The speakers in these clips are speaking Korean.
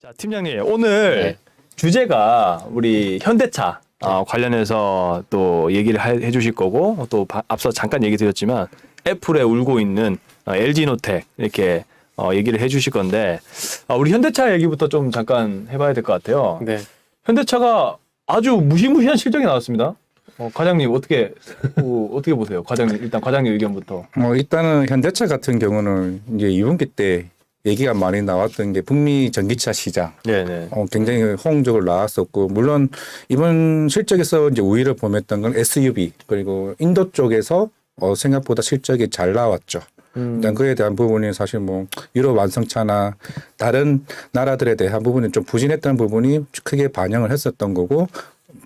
자, 팀장님, 오늘 네. 주제가 우리 현대차 관련해서 또 얘기를 해주실 거고, 또 앞서 잠깐 얘기 드렸지만 애플에 울고 있는 LG노텍 이렇게 얘기를 해주실 건데, 우리 현대차 얘기부터 좀 잠깐 해봐야 될 것 같아요. 네. 현대차가 아주 무시무시한 실적이 나왔습니다. 과장님 어떻게 보세요? 일단 과장님 의견부터. 일단은 현대차 같은 경우는 이제 2분기 때 얘기가 많이 나왔던 게 북미 전기차 시장. 네네. 굉장히 호응적으로 나왔었고, 물론 이번 실적에서 이제 우위를 범했던 건 SUV, 그리고 인도 쪽에서 생각보다 실적이 잘 나왔죠. 일단 그에 대한 부분이 사실 뭐 유럽 완성차나 다른 나라들에 대한 부분이 좀 부진했던 부분이 크게 반영을 했었던 거고,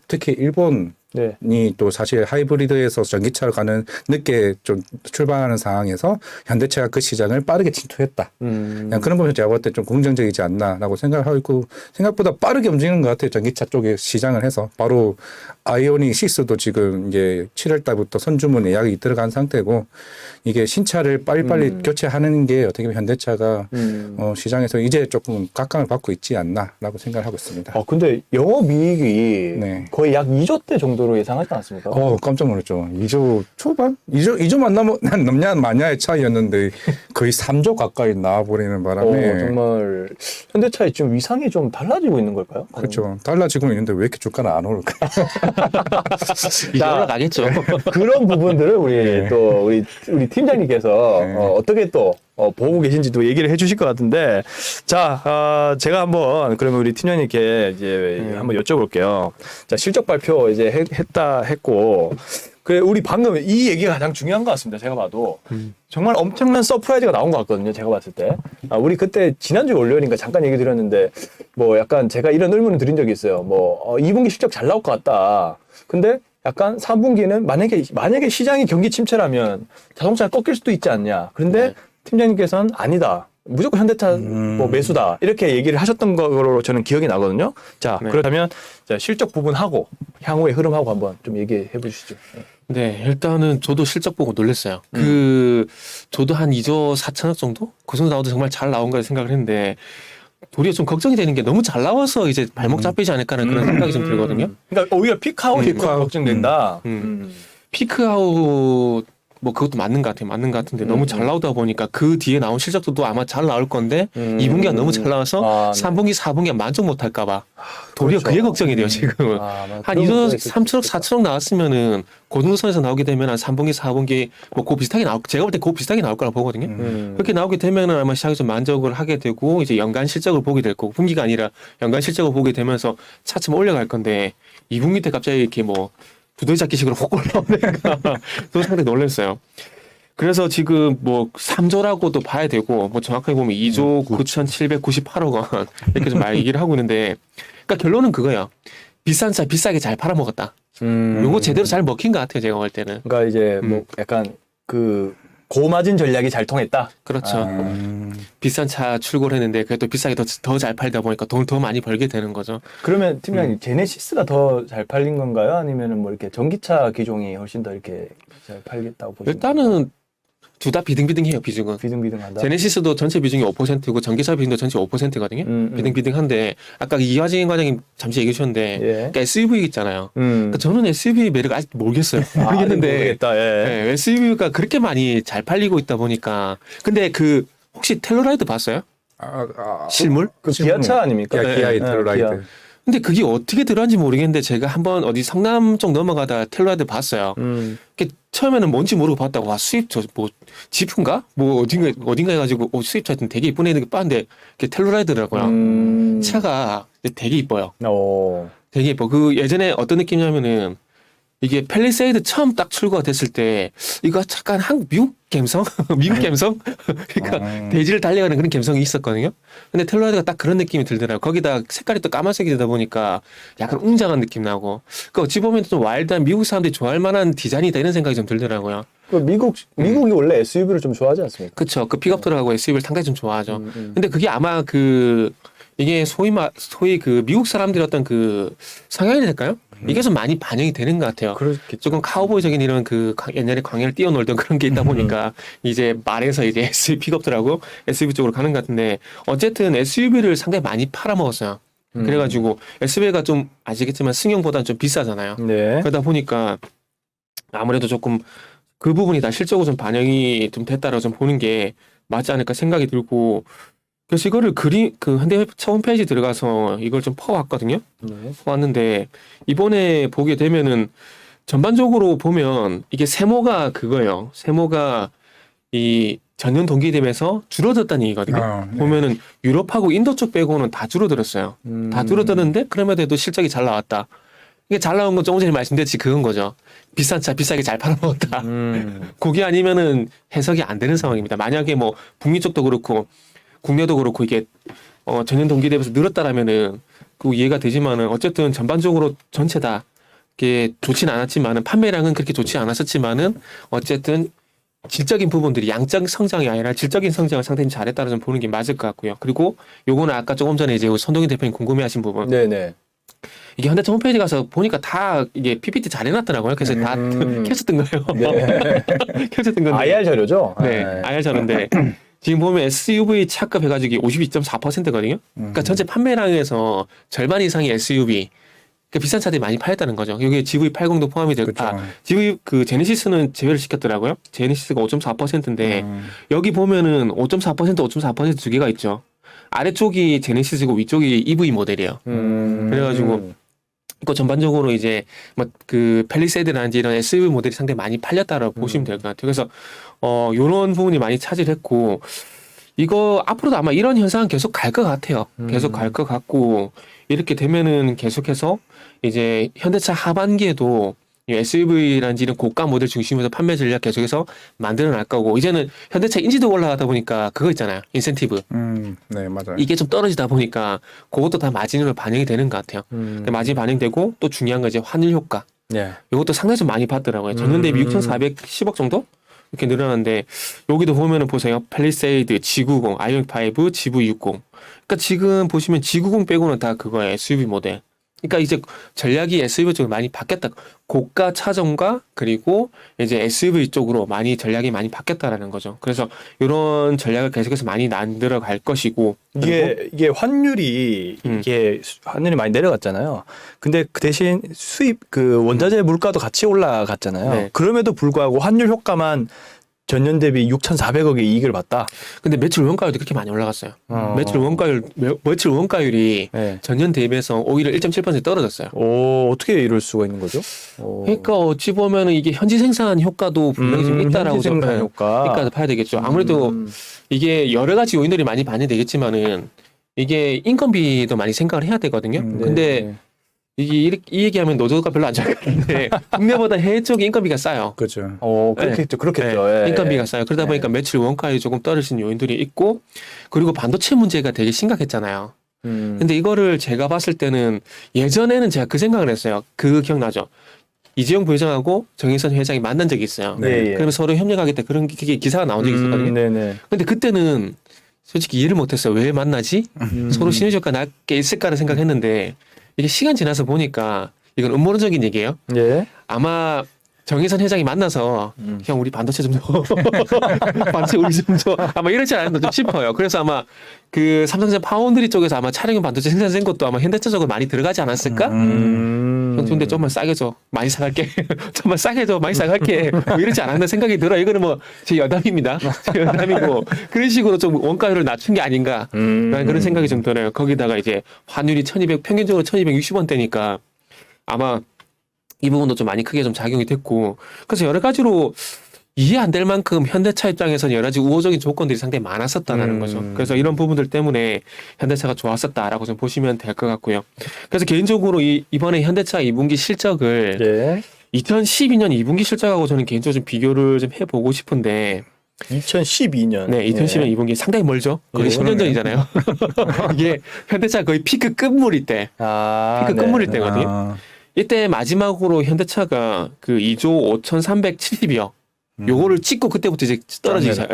특히 일본 네. 또 사실 하이브리드에서 전기차로 가는 늦게 좀 출발하는 상황에서 현대차가 그 시장을 빠르게 침투했다. 그냥 그런 부분에서 제가 볼 때 좀 긍정적이지 않나라고 생각을 하고 있고, 생각보다 빠르게 움직이는 것 같아요. 전기차 쪽에 시장을 해서 바로 아이오닉 6도 지금 이제 7월 달부터 선주문 예약이 들어간 상태고, 이게 신차를 빨리빨리 교체하는 게 어떻게 보면 현대차가 시장에서 이제 조금 각광을 받고 있지 않나라고 생각을 하고 있습니다. 근데 영업이익이 네. 거의 약 2조대 정도로 예상하지 않았습니까? 깜짝 놀랐죠. 2조 초반? 2조만 넘냐 마냐의 차이였는데 거의 3조 가까이 나와버리는 바람에. 정말 현대차의 지금 위상이 좀 달라지고 있는 걸까요? 그렇죠. 달라지고 있는데 왜 이렇게 주가는 안 오를까? 이제 올라가겠죠. 그런 부분들을 우리 팀장님께서 네. 어떻게 또 보고 계신지도 얘기를 해주실 것 같은데, 자, 제가 한번 그러면 우리 팀장님께 이제 한번 여쭤볼게요. 자, 실적 발표 이제 했고, 우리 방금 이 얘기가 가장 중요한 것 같습니다. 제가 봐도 정말 엄청난 서프라이즈가 나온 것 같거든요. 제가 봤을 때. 우리 그때 지난주 월요일인가 잠깐 얘기 드렸는데, 뭐 약간 제가 이런 의문을 드린 적이 있어요. 2분기 실적 잘 나올 것 같다. 근데 약간 3분기는 만약에 시장이 경기 침체라면 자동차가 꺾일 수도 있지 않냐. 그런데 네. 팀장님께서는 아니다. 무조건 현대차 매수다. 이렇게 얘기를 하셨던 거로 저는 기억이 나거든요. 자, 네. 그렇다면 자, 실적 부분하고 향후의 흐름하고 한번 좀 얘기해 보시죠. 네, 일단은 저도 실적 보고 놀랐어요. 저도 한 2조 4천억 정도? 그 정도 나와도 정말 잘 나온 거라 생각을 했는데, 도리어 좀 걱정이 되는 게 너무 잘 나와서 이제 발목 잡히지 않을까라는 그런 생각이 좀 들거든요. 그러니까 오히려 피크아웃이 걱정된다. 피크아웃 뭐 그것도 맞는 것 같은데 너무 잘 나오다 보니까 그 뒤에 나온 실적도 아마 잘 나올 건데 2분기가 너무 잘 나와서 네. 3분기, 4분기가 만족 못할까 봐 도리어 그렇죠. 그게 걱정이 돼요 지금. 한 2조 3천억, 4천억 나왔으면은 그 정도 선에서 나오게 되면 한 3분기, 4분기 뭐 그 비슷하게 제가 볼 때 그 비슷하게 나올 거라고 보거든요. 그렇게 나오게 되면은 아마 시장이 좀 만족을 하게 되고 이제 연간 실적을 보게 될 거고, 분기가 아니라 연간 실적을 보게 되면서 차츰 올라갈 건데 2분기 때 갑자기 이렇게 뭐 두더지 잡기식으로 확 올라오니까 또 상당히 놀랐어요. 그래서 지금 뭐 3조라고도 봐야 되고, 뭐 정확하게 보면 2조 9,798억 원 이렇게 좀 얘기를 하고 있는데, 그러니까 결론은 그거예요. 비싼 차 비싸게 잘 팔아먹었다. 요거 제대로 잘 먹힌 것 같아요, 제가 볼 때는. 그러니까 이제 뭐 약간 고마진 전략이 잘 통했다. 그렇죠. 비싼 차 출고를 했는데 그래도 비싸게 더 잘 팔다 보니까 돈을 더 많이 벌게 되는 거죠. 그러면 팀장님 제네시스가 더 잘 팔린 건가요? 아니면은 뭐 이렇게 전기차 기종이 훨씬 더 이렇게 잘 팔겠다고 보시나요? 일단은 둘 다 비등비등해요, 비중은. 비등비등하다. 제네시스도 전체 비중이 5%고 전기차 비중도 전체 5%거든요. 비등비등한데 아까 이화진 과장님 잠시 얘기해 주셨는데 그러니까 SUV 있잖아요. 그러니까 저는 SUV 매력 아직 모르겠어요. 모르겠는데 모르겠다. 예. SUV가 그렇게 많이 잘 팔리고 있다 보니까. 근데 혹시 텔러라이드 봤어요? 실물? 기아차 아닙니까? 기아 텔로라이드. 기아. 근데 그게 어떻게 들어간지 모르겠는데 제가 한번 어디 성남 쪽 넘어가다 텔러라이드 봤어요. 처음에는 뭔지 모르고 봤다고, 와, 수입 뭐 지프인가? 뭐 어딘가 해가지고 수입차 하여튼 되게 이쁜 애들 봤는데 그게 텔러라이드라고요. 차가 되게 이뻐요. 되게 이뻐. 예전에 어떤 느낌이냐면은 이게 팰리세이드 처음 딱 출고가 됐을 때 이거 약간 미국 감성? 미국 감성? 그러니까 대지를 달려가는 그런 감성이 있었거든요. 근데 텔로라이드가 딱 그런 느낌이 들더라고요. 거기다 색깔이 또 까만색이 되다 보니까 약간 웅장한 느낌 나고, 어찌 보면 좀 와일드한 미국 사람들이 좋아할 만한 디자인이다 이런 생각이 좀 들더라고요. 미국이 원래 SUV를 좀 좋아하지 않습니까? 그쵸. 픽업트럭하고 SUV를 상당히 좀 좋아하죠. 근데 그게 아마 이게 소위 미국 사람들의 어떤 성향이 될까요? 이게 좀 많이 반영이 되는 것 같아요. 그렇겠죠. 조금 카우보이적인 이런 그 옛날에 광야를 뛰어놀던 그런 게 있다 보니까 이제 말에서 이제 SUV 픽업들하고 SUV 쪽으로 가는 것 같은데 어쨌든 SUV를 상당히 많이 팔아먹었어요. 그래가지고 SUV가 좀 아시겠지만 승용보다는 좀 비싸잖아요. 네. 그러다 보니까 아무래도 조금 그 부분이 다 실적으로 좀 반영이 좀 됐다라고 좀 보는 게 맞지 않을까 생각이 들고 그래서 이거를 그 현대차 홈페이지 들어가서 이걸 좀 퍼왔거든요. 네. 왔는데 이번에 보게 되면은 전반적으로 보면 이게 세모가 그거예요. 세모가 이 전년 동기 대비해서 줄어들었다는 얘기거든요. 네. 보면은 유럽하고 인도 쪽 빼고는 다 줄어들었어요. 다 줄어드는데 그럼에도 해도 실적이 잘 나왔다. 이게 잘 나온 건 조금 전에 말씀드렸지 그건 거죠. 비싼 차 비싸게 잘 팔아먹었다. 그게 아니면은 해석이 안 되는 상황입니다. 만약에 뭐 북미 쪽도 그렇고 국내도 그렇고 이게 전년 동기 대비해서 늘었다라면은 그 이해가 되지만은 어쨌든 전반적으로 전체 다 이게 좋지는 않았지만은 판매량은 그렇게 좋지 않았었지만은 어쨌든 질적인 부분들이 양적 성장이 아니라 질적인 성장을 상당히 잘했다는 점 보는 게 맞을 것 같고요. 그리고 요거는 아까 조금 전에 이제 손동희 대표님 궁금해하신 부분. 네네. 이게 현대차 홈페이지 가서 보니까 다 이게 PPT 잘 해놨더라고요. 그래서 다 켜졌던 거예요. 네. 켜졌던 건데. IR 자료죠? 네, IR 자료인데 지금 보면 SUV 차급 해가지고 52.4%거든요. 그러니까 전체 판매량에서 절반 이상이 SUV. 그러니까 비싼 차들이 많이 팔렸다는 거죠. 여기에 GV80도 포함이 되고, 그쵸. GV 그 제네시스는 제외를 시켰더라고요. 제네시스가 5.4%인데 여기 보면은 5.4%, 5.4% 두 개가 있죠. 아래쪽이 제네시스고 위쪽이 EV 모델이에요. 그래가지고 그 전반적으로 이제 뭐 그 팰리세이드라든지 이런 SUV 모델이 상당히 많이 팔렸다라고 보시면 될 것 같아요. 그래서 요런 부분이 많이 차지했고 이거 앞으로도 아마 이런 현상은 계속 갈 것 같아요. 계속 갈 것 같고 이렇게 되면은 계속해서 이제 현대차 하반기에도 SUV라든지 이런 고가 모델 중심으로 판매 전략 계속해서 만들어 날 거고 이제는 현대차 인지도 올라가다 보니까 그거 있잖아요. 인센티브. 네, 맞아요. 이게 좀 떨어지다 보니까 그것도 다 마진으로 반영이 되는 것 같아요. 마진 반영되고 또 중요한 건 이제 환율 효과. 네. 이것도 상당히 좀 많이 받더라고요. 전년 대비 6,410억 정도? 이렇게 늘어났는데 여기도 보면은 보세요. 팰리세이드, G90, 아이오닉 5, GV60. 그러니까 지금 보시면 G90 빼고는 다 그거예요. SUV 모델. 그러니까 이제 전략이 SUV 쪽으로 많이 바뀌었다. 고가 차종과 그리고 이제 SUV 쪽으로 많이 전략이 많이 바뀌었다라는 거죠. 그래서 이런 전략을 계속해서 많이 만들어 갈 것이고 이게 환율이 환율이 많이 내려갔잖아요. 근데 그 대신 수입 그 원자재 물가도 같이 올라갔잖아요. 네. 그럼에도 불구하고 환율 효과만 전년 대비 6,400억의 이익을 봤다. 근데 매출 원가율도 그렇게 많이 올라갔어요. 매출 원가율이 네. 전년 대비해서 오히려 1.7% 떨어졌어요. 어떻게 이럴 수가 있는 거죠? 그러니까 어찌 보면은 이게 현지 생산 효과도 분명히 좀 있다라고 현지 생산 효과. 효과도 봐야 되겠죠. 아무래도 이게 여러 가지 요인들이 많이 반영되겠지만은 이게 인건비도 많이 생각을 해야 되거든요. 근데 이 얘기하면 노조가 별로 안 좋아할 것 같은데 국내보다 해외 쪽이 인건비가 싸요. 그렇죠. 그렇겠죠. 그렇겠죠. 네. 예. 인건비가 싸요. 그러다 보니까 매출 원가율이 조금 떨어진 요인들이 있고 그리고 반도체 문제가 되게 심각했잖아요. 근데 이거를 제가 봤을 때는 예전에는 제가 그 생각을 했어요. 그 기억나죠? 이재용 부회장하고 정의선 회장이 만난 적이 있어요. 네. 그러면 서로 협력하겠다 그런 기사가 나온 적이 있었거든요. 네네. 근데 그때는 솔직히 이해를 못했어요. 왜 만나지? 서로 시너지 효과가 낮게 있을까를 생각했는데 이게 시간 지나서 보니까 이건 음모론적인 얘기예요. 예. 아마 정의선 회장이 만나서 형 우리 반도체 좀 줘. 반도체 우리 좀 줘. 아마 이렇지 않았나 좀 싶어요. 그래서 아마 그 삼성전 파운드리 쪽에서 아마 차량용 반도체 생산된 것도 아마 현대차 쪽으로 많이 들어가지 않았을까? 형 근데 좀만 싸게 줘. 많이 사갈게. 좀만 싸게 줘. 많이 사갈게. 뭐 이러지 않았나 생각이 들어요. 이거는 뭐 제 여담입니다. 제 여담이고 그런 식으로 좀 원가율을 낮춘 게 아닌가 라는 그런 생각이 좀 들어요. 거기다가 이제 환율이 1200 평균적으로 1260원대니까 아마 이 부분도 좀 많이 크게 좀 작용이 됐고 그래서 여러 가지로 이해 안 될 만큼 현대차 입장에서는 여러 가지 우호적인 조건들이 상당히 많았었다는 거죠. 그래서 이런 부분들 때문에 현대차가 좋았었다라고 좀 보시면 될 것 같고요. 그래서 개인적으로 이번에 현대차 2분기 실적을 2012년 2분기 실적하고 저는 개인적으로 좀 비교를 좀 해보고 싶은데 2012년. 네, 2012년 2분기 상당히 멀죠. 거의 10년 전이잖아요. 이게 현대차 거의 피크 끝물일 때, 피크 끝물일 때거든요. 이때 마지막으로 현대차가 그 2조 5,370억 요거를 찍고 그때부터 이제 떨어지기 시작,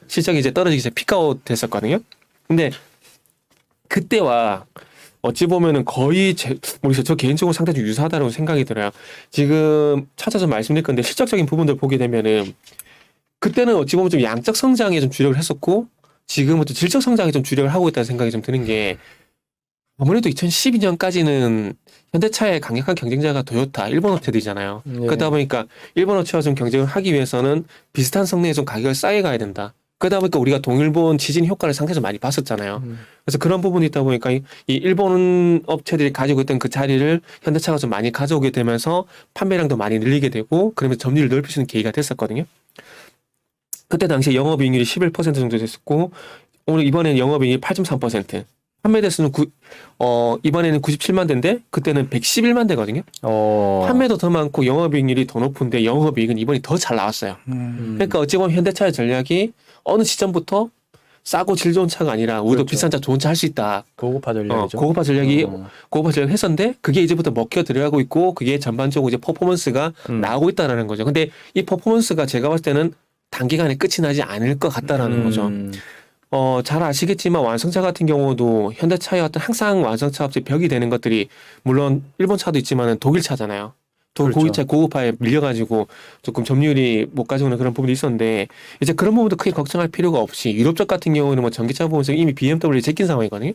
실적이 이제 떨어지기 시작 피크아웃 됐었거든요. 근데 그때와 어찌 보면은 거의 모르겠어요. 저 개인적으로 상당히 좀 유사하다고 생각이 들어요. 지금 찾아서 말씀드릴 건데 실적적인 부분들 보게 되면은 그때는 어찌 보면 좀 양적 성장에 좀 주력을 했었고 지금은 또 질적 성장에 좀 주력을 하고 있다는 생각이 좀 드는 게 아무래도 2012년까지는 현대차의 강력한 경쟁자가 도요타, 일본 업체들이잖아요. 그러다 보니까 일본 업체와 좀 경쟁을 하기 위해서는 비슷한 성능에 좀 가격을 싸게 가야 된다. 그러다 보니까 우리가 동일본 지진 효과를 상당히 많이 봤었잖아요. 그래서 그런 부분이 있다 보니까 이 일본 업체들이 가지고 있던 그 자리를 현대차가 좀 많이 가져오게 되면서 판매량도 많이 늘리게 되고 그러면서 점유율을 넓힐 수 있는 계기가 됐었거든요. 그때 당시에 영업이익률이 11% 정도 됐었고 오늘 이번에는 영업이익이 8.3%. 판매 대수는 이번에는 97만 대인데 그때는 111만 대거든요. 판매도 더 많고 영업이익률이 더 높은데 영업이익은 이번이 더 잘 나왔어요. 그러니까 어찌 보면 현대차의 전략이 어느 시점부터 싸고 질 좋은 차가 아니라 우리도 그렇죠. 비싼 차 좋은 차 할 수 있다. 고급화 전략이죠. 고급화 전략이 고급화 전략을 했었는데 그게 이제부터 먹혀 들어가고 있고 그게 전반적으로 이제 퍼포먼스가 나오고 있다라는 거죠. 근데 이 퍼포먼스가 제가 봤을 때는 단기간에 끝이 나지 않을 것 같다라는 거죠. 잘 아시겠지만 완성차 같은 경우도 현대차의 어떤 항상 완성차 업체 벽이 되는 것들이 물론 일본 차도 있지만은 독일 차잖아요. 그렇죠. 고기차 고급화에 밀려가지고 조금 점유율이 못 가져오는 그런 부분이 있었는데 이제 그런 부분도 크게 걱정할 필요가 없이 유럽 쪽 같은 경우는 뭐 전기차 보면서 이미 BMW 제낀 상황이거든요.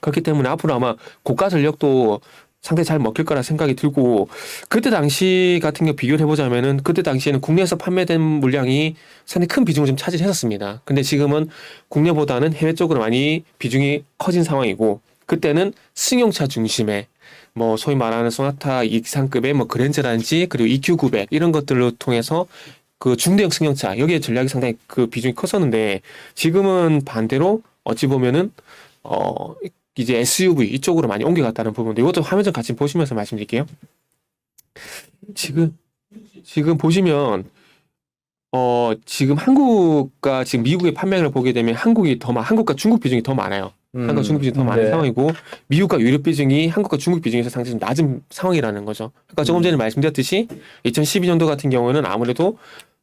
그렇기 때문에 앞으로 아마 고가 전력도 상당히 잘 먹힐 거라 생각이 들고 그때 당시 같은 경우 비교를 해보자면은 그때 당시에는 국내에서 판매된 물량이 상당히 큰 비중을 좀 차지했었습니다. 근데 지금은 국내보다는 해외 쪽으로 많이 비중이 커진 상황이고 그때는 승용차 중심의 뭐 소위 말하는 소나타 이상급의 뭐 그랜저라든지 그리고 EQ900 이런 것들로 통해서 그 중대형 승용차 여기에 전략이 상당히 그 비중이 컸었는데 지금은 반대로 어찌 보면은 이제 SUV 이쪽으로 많이 옮겨갔다는 부분인데 이것도 화면 좀 같이 보시면서 말씀드릴게요. 지금 보시면 지금 한국과 지금 미국의 판매량을 보게 되면 한국과 중국 비중이 더 많아요. 한국과 중국 비중이 더 많은 네. 상황이고 미국과 유럽 비중이 한국과 중국 비중에서 상당히 좀 낮은 상황이라는 거죠. 그러니까 조금 전에 말씀드렸듯이 2012년도 같은 경우에는 아무래도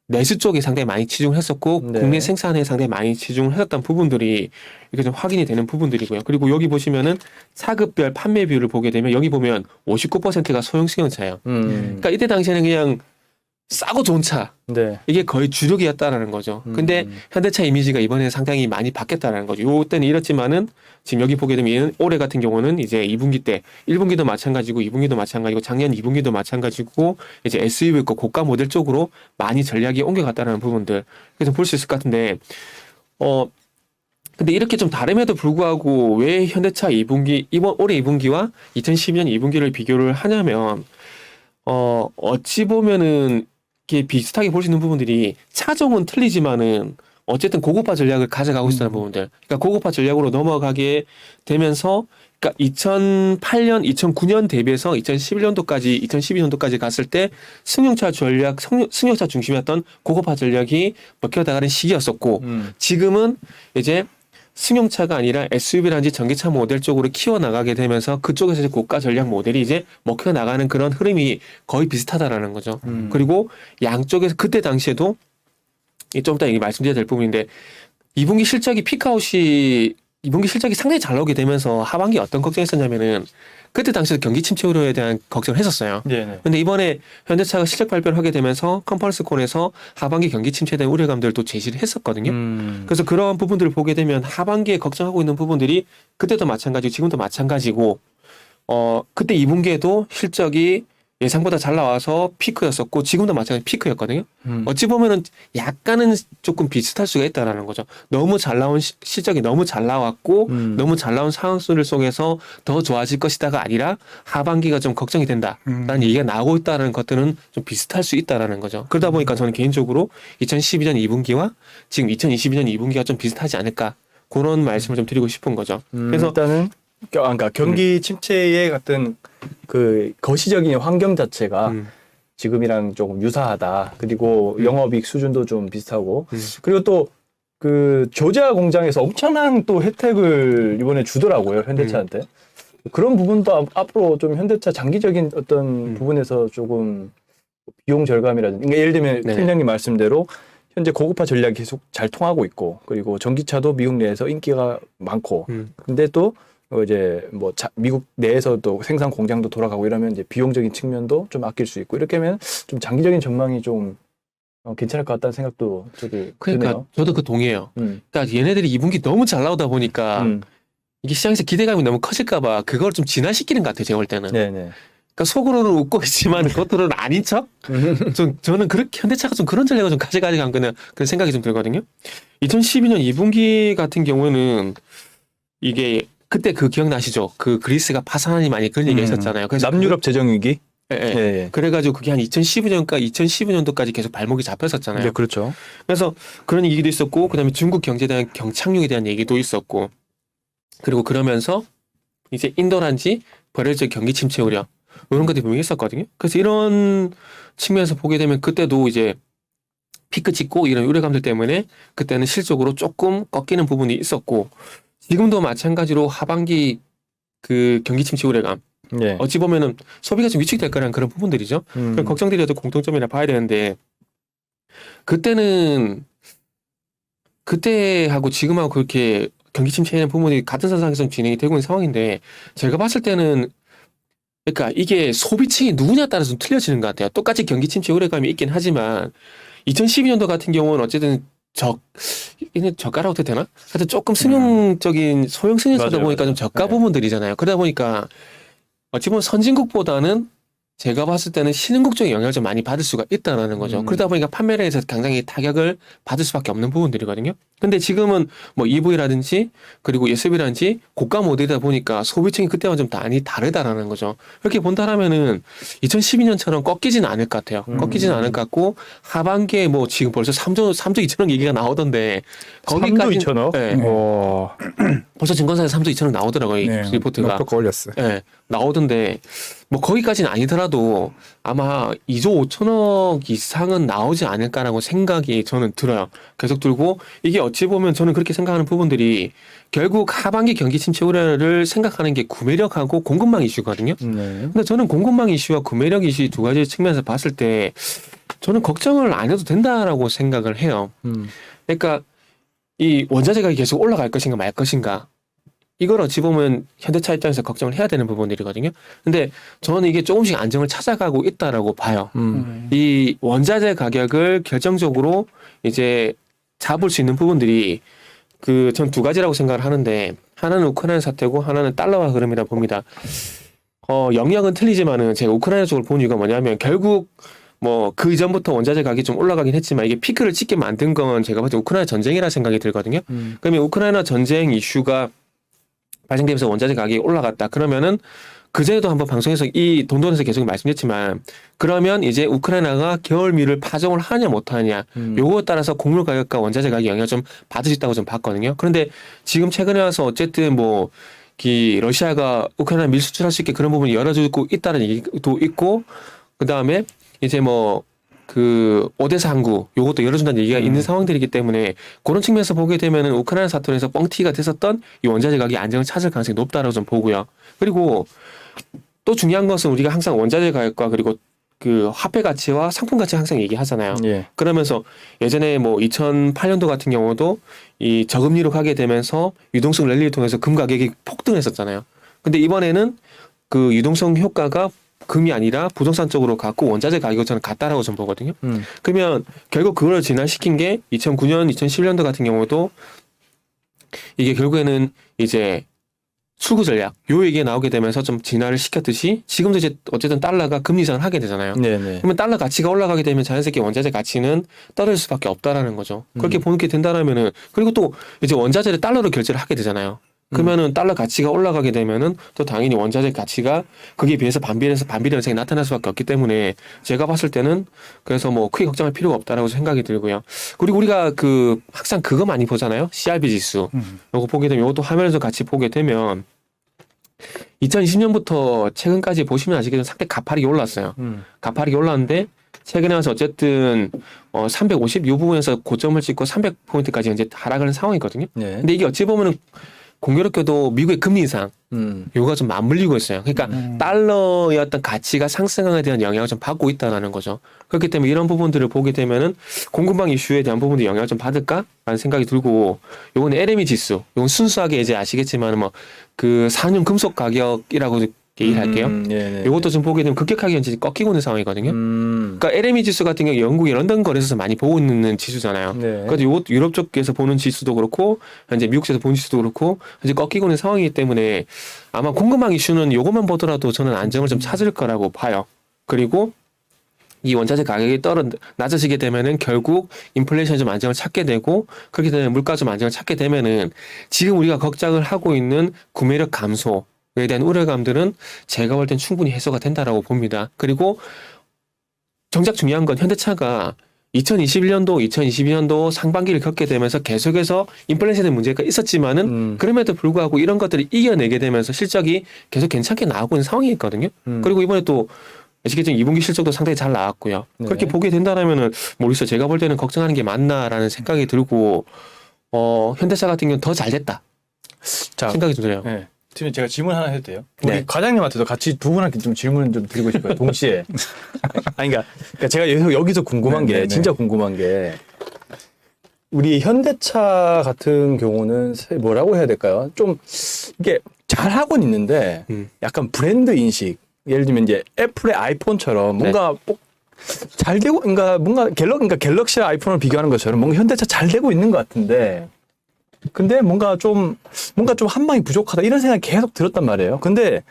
내수 쪽에 상당히 많이 치중을 했었고 네. 국내 생산에 상당히 많이 치중을 했었던 부분들이 이렇게 좀 확인이 되는 부분들이고요. 그리고 여기 보시면은 차급별 판매 비율을 보게 되면 여기 보면 59%가 소형 승용차예요. 그러니까 이때 당시에는 그냥 싸고 좋은 차 네. 이게 거의 주력이었다라는 거죠. 근데 현대차 이미지가 이번에 상당히 많이 바뀌었다라는 거죠. 요 때는 이렇지만은 지금 여기 보게 되면 얘는 올해 같은 경우는 이제 2분기 때 1분기도 마찬가지고 2분기도 마찬가지고 작년 2분기도 마찬가지고 이제 SUV 거 고가 모델 쪽으로 많이 전략이 옮겨갔다라는 부분들 그래서 볼 수 있을 것 같은데 근데 이렇게 좀 다름에도 불구하고 왜 현대차 올해 2분기와 2012년 2분기를 비교를 하냐면 어찌 보면은 이렇게 비슷하게 볼 수 있는 부분들이 차종은 틀리지만은 어쨌든 고급화 전략을 가져가고 있다는 부분들. 그러니까 고급화 전략으로 넘어가게 되면서 그러니까 2008년, 2009년 대비해서 2011년도까지, 2012년도까지 갔을 때 승용차 중심이었던 고급화 전략이 먹혀나가는 시기였었고 지금은 이제 승용차가 아니라 SUV라든지 전기차 모델 쪽으로 키워나가게 되면서 그쪽에서 이제 고가 전략 모델이 이제 먹혀나가는 그런 흐름이 거의 비슷하다라는 거죠. 그리고 양쪽에서 그때 당시에도 좀 이따 얘기 말씀드려야 될 부분인데 2분기 실적이 상당히 잘 나오게 되면서 하반기에 어떤 걱정했었냐면은 그때 당시에도 경기 침체 우려에 대한 걱정을 했었어요. 네네. 근데 이번에 현대차가 실적 발표를 하게 되면서 컨퍼런스콜에서 하반기 경기 침체에 대한 우려감들도 제시를 했었거든요. 그래서 그런 부분들을 보게 되면 하반기에 걱정하고 있는 부분들이 그때도 마찬가지고 지금도 마찬가지고 그때 2분기에도 실적이 예상보다 잘 나와서 피크였었고 지금도 마찬가지 피크였거든요. 어찌 보면은 약간은 조금 비슷할 수가 있다라는 거죠. 너무 잘 나온 실적이 너무 잘 나왔고 너무 잘 나온 상황들 속에서 더 좋아질 것이다가 아니라 하반기가 좀 걱정이 된다라는 얘기가 나오고 있다는 것들은 좀 비슷할 수 있다라는 거죠. 그러다 보니까 저는 개인적으로 2012년 2분기와 지금 2022년 2분기가 좀 비슷하지 않을까 그런 말씀을 좀 드리고 싶은 거죠. 그래서 일단은 그러니까 경기 침체의 같은 그 거시적인 환경 자체가 지금이랑 조금 유사하다. 그리고 영업이익 수준도 좀 비슷하고 그리고 또 그 조자 공장에서 엄청난 또 혜택을 이번에 주더라고요 현대차한테. 그런 부분도 앞으로 좀 현대차 장기적인 어떤 부분에서 조금 비용 절감이라든지 그러니까 예를 들면 네네. 팀장님 말씀대로 현재 고급화 전략이 계속 잘 통하고 있고 그리고 전기차도 미국 내에서 인기가 많고 근데 또 이제 뭐 미국 내에서도 생산 공장도 돌아가고 이러면 이제 비용적인 측면도 좀 아낄 수 있고 이렇게 하면 좀 장기적인 전망이 좀 괜찮을 것 같다는 생각도 저도 그러니까 드네요. 저도 그 동의해요. 그러니까 얘네들이 2분기 너무 잘 나오다 보니까 이게 시장에서 기대감이 너무 커질까봐 그걸 좀 진화시키는 것 같아요. 제가 볼 때는. 네네. 그러니까 속으로는 웃고 있지만 겉으로는 아닌 척? 저는 그렇게 현대차가 좀 그런 전략을 좀 가져가는 그런 생각이 좀 들거든요. 2012년 2분기 같은 경우에는 이게 그때 그 기억나시죠? 그 그리스가 파산하니 많이 그런 얘기가 있었잖아요. 그래서 남유럽 재정위기. 예, 예. 예, 예. 그래가지고 그게 한 2012년도까지 계속 발목이 잡혔었잖아요. 네, 그렇죠. 그래서 그런 얘기도 있었고, 그다음에 중국 경제에 대한 경착륙에 대한 얘기도 있었고, 그리고 그러면서 이제 인도란지 벌어질 경기 침체 우려 이런 것들이 분명히 있었거든요. 그래서 이런 측면에서 보게 되면 그때도 이제 피크 찍고 이런 우려감들 때문에 그때는 실적으로 조금 꺾이는 부분이 있었고, 지금도 마찬가지로 하반기 그 경기 침체 우려감 예. 어찌 보면은 소비가 좀 위축될 거라는 그런 부분들이죠. 그런 걱정들이어도 공통점이라 봐야 되는데 그때하고 지금하고 그렇게 경기 침체하는 부분이 같은 선상에서 진행이 되고 있는 상황인데 제가 봤을 때는 그러니까 이게 소비층이 누구냐에 따라서 좀 틀려지는 것 같아요. 똑같이 경기 침체 우려감이 있긴 하지만 2012년도 같은 경우는 어쨌든 이는 저가라고 해도 되나? 하여튼 조금 승용적인 소형 승용차다 맞아요, 보니까 맞아요. 좀 저가 네. 부분들이잖아요. 그러다 보니까 어찌 보면 선진국보다는 제가 봤을 때는 신흥국 쪽의 영향을 좀 많이 받을 수가 있다라는 거죠. 그러다 보니까 판매량에서 굉장히 타격을 받을 수밖에 없는 부분들이거든요. 근데 지금은 뭐 EV라든지 그리고 SUV라든지 고가 모델이다 보니까 소비층이 그때와 좀 많이 다르다라는 거죠. 그렇게 본다라면은 2012년처럼 꺾이지는 않을 것 같아요. 꺾이지는 않을 것 같고 하반기에 뭐 지금 벌써 3조 2천억 얘기가 나오던데 3조 2천억? 네. 와. 벌써 증권사에서 3조 2천억 나오더라고요. 이 네, 리포트가. 녹토가 올렸어요. 네, 나오던데 뭐 거기까지는 아니더라도 아마 2조 5천억 이상은 나오지 않을까라고 생각이 저는 들어요. 계속 들고 이게 어찌 보면 저는 그렇게 생각하는 부분들이 결국 하반기 경기 침체 우려를 생각하는 게 구매력하고 공급망 이슈거든요. 네. 근데 저는 공급망 이슈와 구매력 이슈 두 가지 측면에서 봤을 때 저는 걱정을 안 해도 된다라고 생각을 해요. 그러니까 이 원자재 가격이 계속 올라갈 것인가 말 것인가 이걸 어찌 보면 현대차 입장에서 걱정을 해야 되는 부분들이거든요. 근데 저는 이게 조금씩 안정을 찾아가고 있다라고 봐요. 이 원자재 가격을 결정적으로 이제 잡을 수 있는 부분들이 전 두 가지라고 생각을 하는데 하나는 우크라이나 사태고 하나는 달러화 흐름이라 봅니다. 영역은 틀리지만은 제가 우크라이나 쪽을 본 이유가 뭐냐면 결국 뭐 그 이전부터 원자재 가격이 좀 올라가긴 했지만 이게 피크를 찍게 만든 건 제가 봤을 때 우크라이나 전쟁이라 생각이 들거든요. 그러면 우크라이나 전쟁 이슈가 발생되면서 원자재 가격이 올라갔다. 그러면은 그전에도 한번 방송에서 이 돈돈에서 계속 말씀드렸지만 그러면 이제 우크라이나가 겨울미를 파종을 하냐 못하냐 요거에 따라서 곡물 가격과 원자재 가격이 영향을 좀 받을 수 있다고 좀 봤거든요. 그런데 지금 최근에 와서 어쨌든 뭐 러시아가 우크라이나 밀 수출할 수 있게 그런 부분이 열어주고 있다는 얘기도 있고 그 다음에 이제 뭐 오데사 항구 요것도 열어준다는 얘기가 있는 상황들이기 때문에 그런 측면에서 보게 되면은 우크라이나 사태에서 뻥튀기가 됐었던 이 원자재 가격이 안정을 찾을 가능성이 높다라고 좀 보고요. 그리고 또 중요한 것은 우리가 항상 원자재 가격과 그리고 그 화폐 가치와 상품 가치 항상 얘기하잖아요. 예. 그러면서 예전에 뭐 2008년도 같은 경우도 이 저금리로 가게 되면서 유동성 랠리를 통해서 금 가격이 폭등했었잖아요. 근데 이번에는 그 유동성 효과가 금이 아니라 부동산 쪽으로 갔고 원자재 가격은 저는 같다라고 좀 보거든요. 그러면 결국 그걸 진화시킨 게 2009년, 2011년도 같은 경우도 이게 결국에는 이제 출구 전략 요 얘기가 나오게 되면서 좀 진화를 시켰듯이 지금도 이제 어쨌든 달러가 금리 인상을 하게 되잖아요. 네네. 그러면 달러 가치가 올라가게 되면 자연스럽게 원자재 가치는 떨어질 수밖에 없다라는 거죠. 그렇게 보게 된다라면은 그리고 또 이제 원자재를 달러로 결제를 하게 되잖아요. 그러면은 달러 가치가 올라가게 되면은 또 당연히 원자재 가치가 거기에 비해서 반비 현상이 나타날 수밖에 없기 때문에 제가 봤을 때는 그래서 뭐 크게 걱정할 필요가 없다라고 생각이 들고요. 그리고 우리가 항상 그거 많이 보잖아요. CRB 지수. 요거 보게 되면 이것도 화면에서 같이 보게 되면 2020년부터 최근까지 보시면 아시겠지만 상당히 가파르게 올랐어요. 가파르게 올랐는데 최근에 와서 어쨌든 350 이 부분에서 고점을 찍고 300포인트까지 이제 하락을 한 상황이거든요. 네. 근데 이게 어찌 보면은 공교롭게도 미국의 금리 인상 요가 좀 맞물리고 있어요. 그러니까 달러의 어떤 가치가 상승에 대한 영향을 좀 받고 있다는 거죠. 그렇기 때문에 이런 부분들을 보게 되면은 공급망 이슈에 대한 부분도 영향을 좀 받을까라는 생각이 들고, 요건 LME 지수, 요건 순수하게 이제 아시겠지만 뭐 그 산용 금속 가격이라고 얘기할게요. 요것도 좀 보게 되면 급격하게 현재 꺾이고 있는 상황이거든요. 그러니까 LME 지수 같은 경우 영국의 런던 거래소에서 많이 보고 있는 지수잖아요. 네. 그래서 요것도 유럽 쪽에서 보는 지수도 그렇고 현재 미국 쪽에서 보는 지수도 그렇고 현재 꺾이고 있는 상황이기 때문에 아마 공급망 이슈는 요것만 보더라도 저는 안정을 좀 찾을 거라고 봐요. 그리고 이 원자재 가격이 낮아지게 되면은 결국 인플레이션이 좀 안정을 찾게 되고, 그렇게 되면 물가 좀 안정을 찾게 되면은 지금 우리가 걱정을 하고 있는 구매력 감소에 대한 우려감들은 제가 볼 땐 충분히 해소가 된다라고 봅니다. 그리고 정작 중요한 건 현대차가 2021년도, 2022년도 상반기를 겪게 되면서 계속해서 인플레이션의 문제가 있었지만은 그럼에도 불구하고 이런 것들을 이겨내게 되면서 실적이 계속 괜찮게 나오고 있는 상황이 있거든요. 그리고 이번에 또 아시겠지만 2분기 실적도 상당히 잘 나왔고요. 네. 그렇게 보게 된다라면은 모르겠어요. 제가 볼 때는 걱정하는 게 맞나라는 생각이 들고, 현대차 같은 경우는 더 잘 됐다 자, 생각이 좀 들어요. 네. 팀장님 제가 질문 하나 해도 돼요? 우리 네. 과장님한테도 같이 두 분한테 좀 질문 좀 드리고 싶어요. 동시에. 아니 그러니까 제가 여기서 궁금한 게 네네네. 진짜 궁금한 게 우리 현대차 같은 경우는 뭐라고 해야 될까요? 좀 이게 잘 하고는 있는데 약간 브랜드 인식. 예를 들면 이제 애플의 아이폰처럼 뭔가 잘 되고, 뭔가 갤럭시와 아이폰을 비교하는 것처럼 뭔가 현대차 잘 되고 있는 것 같은데, 근데 뭔가 좀 한 방이 부족하다 이런 생각이 계속 들었단 말이에요. 근데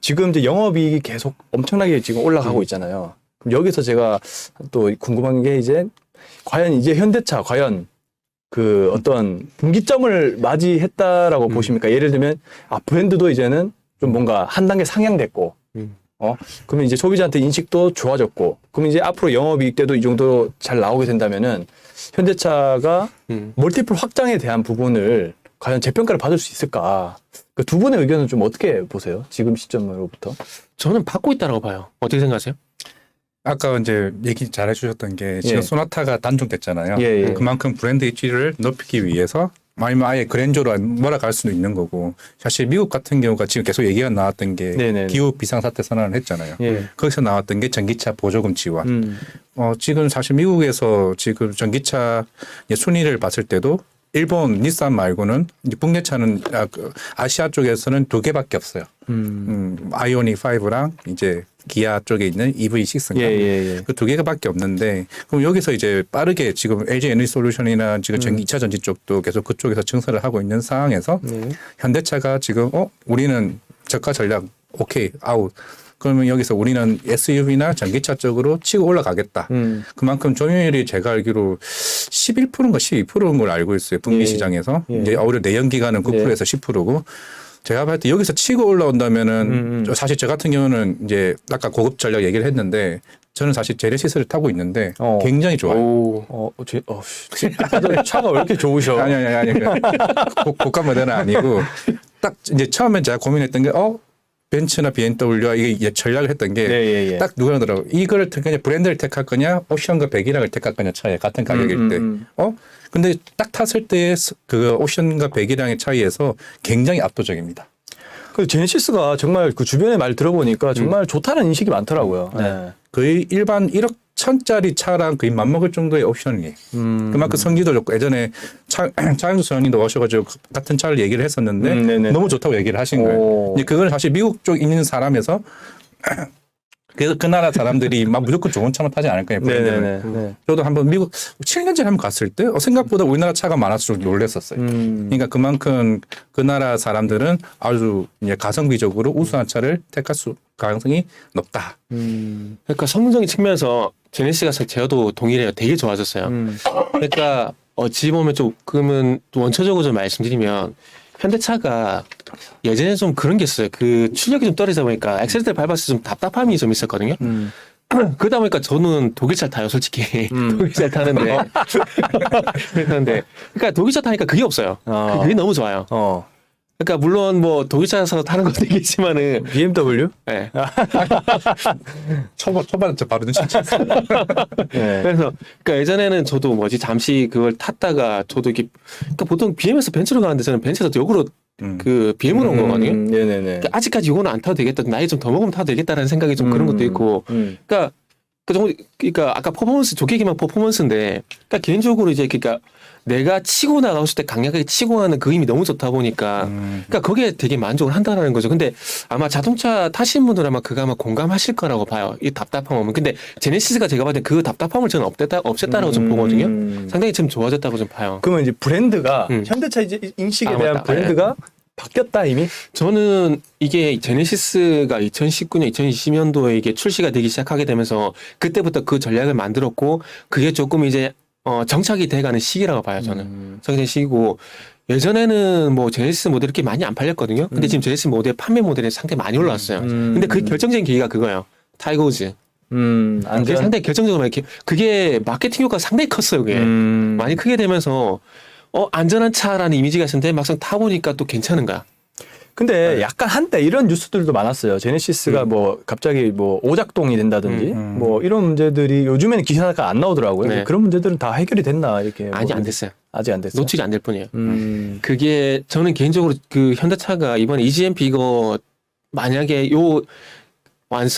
지금 이제 영업이익이 계속 엄청나게 지금 올라가고 있잖아요. 그럼 여기서 제가 또 궁금한 게 이제 과연 이제 현대차 그 어떤 분기점을 맞이했다라고 보십니까? 예를 들면 브랜드도 이제는 좀 뭔가 한 단계 상향됐고, 그러면 이제 소비자한테 인식도 좋아졌고, 그러면 이제 앞으로 영업이익 때도 이 정도 잘 나오게 된다면은 현대차가 멀티플 확장에 대한 부분을 과연 재평가를 받을 수 있을까? 그 두 분의 의견은 좀 어떻게 보세요? 지금 시점으로부터? 저는 받고 있다라고 봐요. 어떻게 생각하세요? 아까 이제 얘기 잘 해주셨던 게 지금 예. 소나타가 단종됐잖아요. 예. 그만큼 브랜드 입지를 높이기 위해서 아니면 아예 그랜저로 몰아갈 수도 있는 거고, 사실 미국 같은 경우가 지금 계속 얘기가 나왔던 게 네네네. 기후 비상사태 선언을 했잖아요. 예. 거기서 나왔던 게 전기차 보조금 지원. 지금 사실 미국에서 지금 전기차 순위를 봤을 때도 일본 닛산 말고는 이제 북내차는 아시아 쪽에서는 2개밖에 없어요. 아이오닉 5랑 이제 기아 쪽에 있는 EV6인가 예. 그 2개밖에 없는데, 그럼 여기서 이제 빠르게 지금 LG 에너지 솔루션이나 지금 2차 전지 쪽도 계속 그쪽에서 증설을 하고 있는 상황에서 현대차가 지금 우리는 저가 전략 오케이 아웃. 그러면 여기서 우리는 SUV나 전기차 쪽으로 치고 올라가겠다. 그만큼 점유율이 제가 알기로 11%인가 12%인 걸 알고 있어요. 북미 시장에서. 이제 오히려 내연기관은 9%에서 10%고. 제가 봤을 때 여기서 치고 올라온다면은 사실 저 같은 경우는 이제 아까 고급 전략 얘기를 했는데, 저는 사실 제네시스를 타고 있는데 굉장히 좋아요. 차가 왜 이렇게 좋으셔? 아니. 고가 모델은 아니고, 딱 이제 처음에 제가 고민했던 게 벤츠나 BMW가 이게 전략을 했던 게 딱 누가 그러더라고. 이거를 그냥 브랜드를 택할 거냐, 오션과 배기량을 택할 거냐 차이 같은 가격일 때. 근데 딱 탔을 때의 그 오션과 배기량의 차이에서 굉장히 압도적입니다. 그 제네시스가 정말 그 주변의 말 들어보니까 정말 좋다는 인식이 많더라고요. 네. 거의 일반 1억 1,000짜리 차랑 거의 맞먹을 정도의 옵션이에요. 그만큼 성지도 좋고, 예전에 차영수 소장님도 오셔가지고 같은 차를 얘기를 했었는데 너무 좋다고 얘기를 하신 거예요. 그걸 사실 미국 쪽 있는 사람에서 그래서 그 나라 사람들이 막 무조건 좋은 차만 타지 않을 거예요. 브랜드는. 저도 한번 미국 7년 전에 한번 갔을 때 생각보다 우리나라 차가 많아서 좀 놀랐었어요. 그러니까 그만큼 그 나라 사람들은 아주 이제 가성비적으로 우수한 차를 택할 가능성이 높다. 그러니까 성능적인 측면에서 제네시스가 저도 동일해요. 되게 좋아졌어요. 그러니까 어찌 보면 좀 그러면 원초적으로 좀 말씀드리면, 현대차가 예전에 좀 그런 게 있어요. 그 출력이 좀 떨어지다 보니까 엑셀레이터 밟았을 때 좀 답답함이 좀 있었거든요. 그러다 보니까 저는 독일차 타요, 솔직히. 독일차 타는데. 그러니까 독일차 타니까 그게 없어요. 그게 너무 좋아요. 그러니까 물론 뭐 독일차에서 타는 것도 있겠지만은 BMW? 네. 초반에 저 바로 눈치챘어요. 그래서 그러니까 예전에는 저도 잠시 그걸 탔다가 저도 이렇게, 그러니까 보통 BM에서 벤츠로 가는데 저는 벤츠에서 역으로 그 BM으로 온 거거든요. 네네네. 그러니까 아직까지 이거는 안 타도 되겠다. 나이 좀 더 먹으면 타도 되겠다라는 생각이 좀 그런 것도 있고. 그러니까 그러니까 아까 퍼포먼스 좋게 얘기하면 퍼포먼스인데, 그러니까 개인적으로 이제 그러니까 내가 치고 나갔을 때 강력하게 치고 가는 그 힘이 너무 좋다 보니까, 그러니까 거기에 되게 만족을 한다라는 거죠. 근데 아마 자동차 타신 분들 아마 그거 아마 공감하실 거라고 봐요. 이 답답함은. 근데 제네시스가 제가 봤을 때 그 답답함을 저는 없앴다라고 좀 보거든요. 상당히 좀 좋아졌다고 좀 봐요. 그러면 이제 브랜드가 현대차 이제 인식에 대한 맞다. 브랜드가 바뀌었다 이미. 저는 이게 제네시스가 2019년, 2020년도에 이게 출시가 되기 시작하게 되면서 그때부터 그 전략을 만들었고, 그게 조금 이제 정착이 돼가는 시기라고 봐요. 저는 정착된 시기고, 예전에는 뭐 제네시스 모델이 이렇게 많이 안 팔렸거든요. 근데 지금 제네시스 모델 판매 모델이 상당히 많이 올라왔어요. 근데 그 결정적인 계기가 그거예요. 타이거우즈. 그게 상당히 결정적으로 많이 그게 마케팅 효과가 상당히 컸어요. 그게 많이 크게 되면서 안전한 차라는 이미지가 있었는데 막상 타보니까 또 괜찮은 거야. 근데 약간 한때 이런 뉴스들도 많았어요. 제네시스가 뭐 갑자기 뭐 오작동이 된다든지 뭐 이런 문제들이 요즘에는 기사가 안 나오더라고요. 네. 그런 문제들은 다 해결이 됐나 이렇게. 아직 뭐 안 됐어요. 아직 안 됐어요. 노출이 안 될 뿐이에요. 그게 저는 개인적으로 그 현대차가 이번에 EGMP 이거 만약에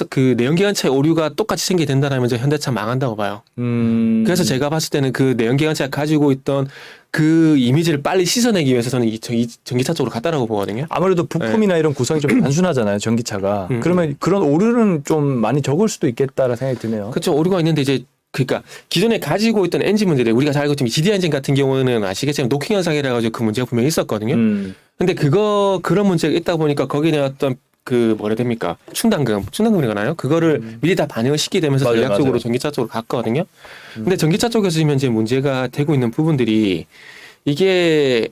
그 내연기관차의 오류가 똑같이 생기게 된다면 저 현대차 망한다고 봐요. 그래서 제가 봤을 때는 그 내연기관차가 가지고 있던 그 이미지를 빨리 씻어내기 위해서 저는 이 전기차 쪽으로 갔다라고 보거든요. 아무래도 부품이나 이런 구성이 좀 단순하잖아요. 전기차가. 그러면 그런 오류는 좀 많이 적을 수도 있겠다라는 생각이 드네요. 그렇죠. 오류가 있는데 이제 그러니까 기존에 가지고 있던 엔진 문제들, 우리가 잘 알고 있지만 GD 엔진 같은 경우는 아시겠지만 노킹 현상이라 가지고 그 문제가 분명히 있었거든요. 근데 그런 문제가 있다 보니까 거기에 대한 어떤 그 뭐라 해야 됩니까? 충당금이라나요? 그거를 미리 다 반영을 시키게 되면서 맞아요, 전략적으로 맞아요. 전기차 쪽으로 갔거든요. 근데 전기차 쪽에서 지금 현재 문제가 되고 있는 부분들이 이게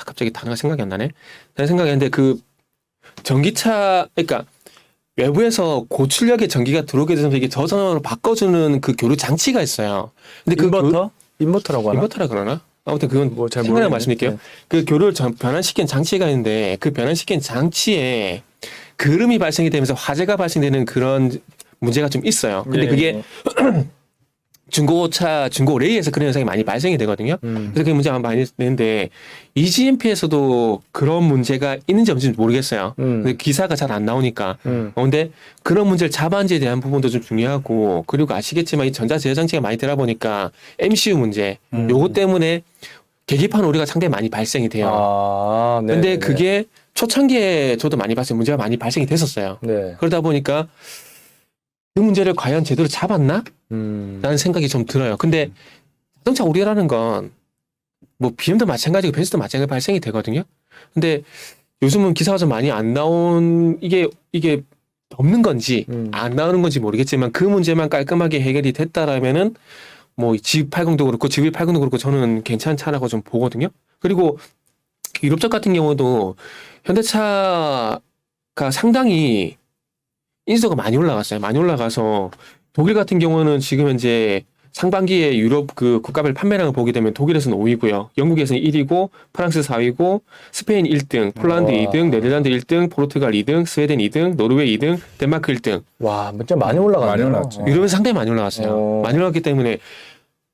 갑자기 단어가 생각이 안 나네. 난 생각이 안 나는데 그 전기차 그러니까 외부에서 고출력의 전기가 들어오게 되면서 이게 저전원으로 바꿔주는 그 교류 장치가 있어요. 근데 그 인버터라고 하나? 인버터라 그러나? 아무튼 그건 뭐잘 생각나 모르겠네. 말씀드릴게요. 네. 그 교류를 변환시킨 장치가 있는데 그 변환시킨 장치에 그름이 발생이 되면서 화재가 발생되는 그런 문제가 좀 있어요. 근데 예, 그게 중고 레이에서 그런 현상이 많이 발생이 되거든요. 그래서 그게 문제가 많이 되는데 EGMP에서도 그런 문제가 있는지 없는지 모르겠어요. 근데 기사가 잘 안 나오니까. 근데 그런 문제를 잡았는지에 대한 부분도 좀 중요하고, 그리고 아시겠지만 이 전자제어 장치가 많이 되다 보니까 MCU 문제, 요거 때문에 계기판 오류가 상당히 많이 발생이 돼요. 아, 네. 근데 그게 초창기에 저도 많이 문제가 많이 발생이 됐었어요. 네. 그러다 보니까 그 문제를 과연 제대로 잡았나? 라는 생각이 좀 들어요. 근데 자동차 오류라는 건 뭐 BM도 마찬가지고 벤츠도 마찬가지로 발생이 되거든요. 근데 요즘은 기사가 좀 많이 안 나온 이게 없는 건지 안 나오는 건지 모르겠지만 그 문제만 깔끔하게 해결이 됐다라면은 뭐 G80도 그렇고 GV80도 그렇고 저는 괜찮은 차라고 좀 보거든요. 그리고 유럽 쪽 같은 경우도 현대차가 상당히 인지도가 많이 올라갔어요. 많이 올라가서 독일 같은 경우는 지금 현재 상반기에 유럽 그 국가별 판매량을 보게 되면 독일에서는 5위고요. 영국에서는 1위고 프랑스 4위고 스페인 1등, 폴란드 2등, 네덜란드 1등, 포르투갈 2등, 스웨덴 2등, 노르웨이 2등, 덴마크 1등. 와, 진짜 많이 올라갔네요. 많이 올라갔죠. 유럽에서 상당히 많이 올라갔어요. 많이 올라갔기 때문에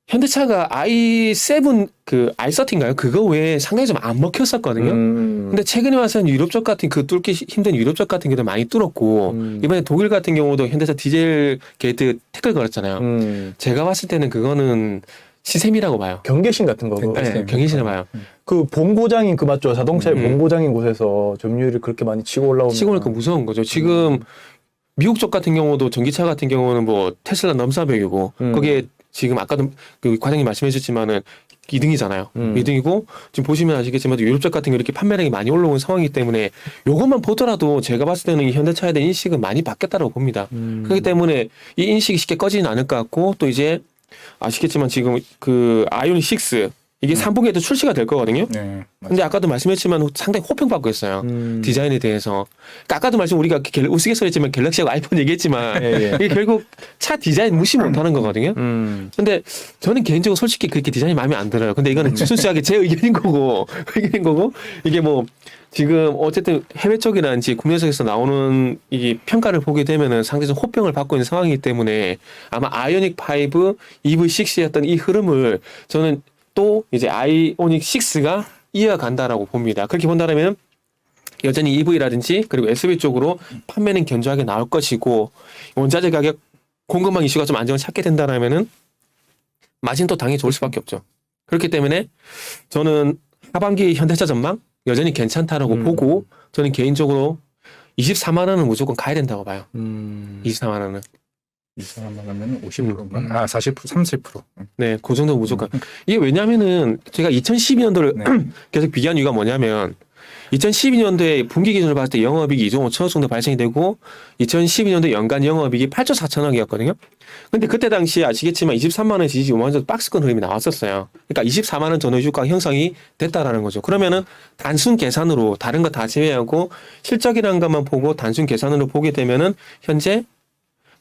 현대차가 i7 그 i30인가요? 그거 외에 상당히 좀 안 먹혔었거든요. 근데 최근에 와서는 유럽 쪽 같은 그 뚫기 힘든 유럽 쪽 같은 경우도 많이 뚫었고 이번에 독일 같은 경우도 현대차 디젤 게이트 태클 걸었잖아요. 제가 봤을 때는 그거는 시샘이라고 봐요. 경계심 같은 거고. 네, 경계심을 봐요. 그 본고장인 그 맞죠? 자동차의 본고장인 곳에서 점유율이 그렇게 많이 치고 올라오면. 치고 오니까 무서운 거죠. 지금 미국 쪽 같은 경우도 전기차 같은 경우는 뭐 테슬라 넘사벽이고 거기에 지금 아까도 그 과장님 말씀해 주셨지만은 2등이잖아요. 2등이고 지금 보시면 아시겠지만 유럽 쪽 같은 경우 이렇게 판매량이 많이 올라온 상황이기 때문에 요것만 보더라도 제가 봤을 때는 이 현대차에 대한 인식은 많이 바뀌었다고 봅니다. 그렇기 때문에 이 인식이 쉽게 꺼지지는 않을 것 같고 또 이제 아시겠지만 지금 그 아이오닉 6 이게 3분기에도 출시가 될 거거든요. 네. 근데 아까도 말씀했지만 상당히 호평받고 있어요. 디자인에 대해서. 그러니까 아까도 우리가 우스갯소리했지만 갤럭시하고 아이폰 얘기했지만 예. 이게 결국 차 디자인 무시 못하는 거거든요. 근데 저는 개인적으로 솔직히 그렇게 디자인이 마음에 안 들어요. 근데 이거는 순수하게 제 의견인 거고 이게 뭐 지금 어쨌든 해외 쪽이라든지 국내 쪽에서 나오는 이 평가를 보게 되면은 상당히 좀 호평을 받고 있는 상황이기 때문에 아마 아이오닉 5, EV6의 어떤 이 흐름을 저는 또 이제 아이오닉 6가 이어간다라고 봅니다. 그렇게 본다면 여전히 EV라든지 그리고 SUV 쪽으로 판매는 견조하게 나올 것이고 원자재 가격 공급망 이슈가 좀 안정을 찾게 된다라면은 마진도 당연히 좋을 수밖에 없죠. 그렇기 때문에 저는 하반기 현대차 전망 여전히 괜찮다라고 보고 저는 개인적으로 24만 원은 무조건 가야 된다고 봐요. 24만 원은. 24만 원면 50%인가? 40%, 30%. 네, 그 정도 무조건. 이게 왜냐면은 제가 2012년도를 네. 계속 비교한 이유가 뭐냐면 2012년도에 분기 기준으로 봤을 때 영업이익이 2조 5천억 정도 발생이 되고 2012년도 연간 영업이익이 8조 4천억이었거든요. 근데 그때 당시에 아시겠지만 23만 원 지지 5만 원 정도 박스권 흐름이 나왔었어요. 그러니까 24만 원 전후 주가 형성이 됐다라는 거죠. 그러면은 단순 계산으로 다른 거 다 제외하고 실적이라는 것만 보고 단순 계산으로 보게 되면은 현재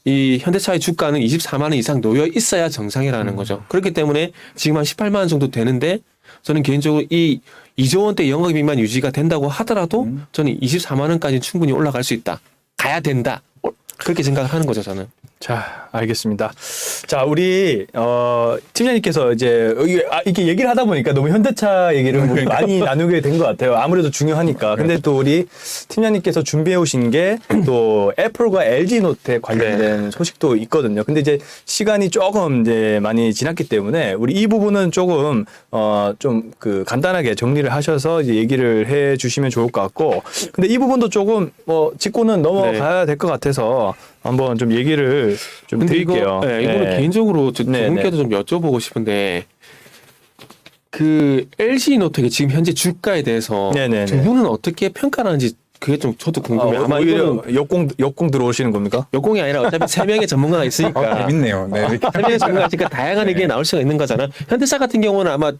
이 현대차의 주가는 24만 원 이상 놓여 있어야 정상이라는 거죠. 그렇기 때문에 지금 한 18만 원 정도 되는데 저는 개인적으로 이 2조 원대 영업이익만 유지가 된다고 하더라도 저는 24만 원까지 충분히 올라갈 수 있다. 가야 된다. 그렇게 생각을 하는 거죠, 저는. 자, 알겠습니다. 자, 우리 팀장님께서 이제 이렇게 얘기를 하다 보니까 너무 현대차 얘기를 많이 나누게 된 것 같아요. 아무래도 중요하니까. 근데 또 우리 팀장님께서 준비해 오신 게 또 애플과 LG 노트에 관련된 소식도 있거든요. 근데 이제 시간이 조금 이제 많이 지났기 때문에 우리 이 부분은 조금 좀 그 간단하게 정리를 하셔서 이제 얘기를 해 주시면 좋을 것 같고. 근데 이 부분도 조금 짚고는 넘어가야 될 것 같아서 한번 좀 얘기를 좀 드릴게요. 이거는 개인적으로 두 분께도 좀 여쭤보고 싶은데 그 LG 노텍의 지금 현재 주가에 대해서 두 분은 어떻게 평가하는지 그게 좀 저도 궁금해요. 아마 이거는 역공 들어오시는 겁니까? 역공이 아니라 어차피 세 명의 전문가가 있으니까 재밌네요. 네. 세 명의 전문가가 있으니까 다양한 의견이 나올 수가 있는 거잖아. 현대차 같은 경우는 아마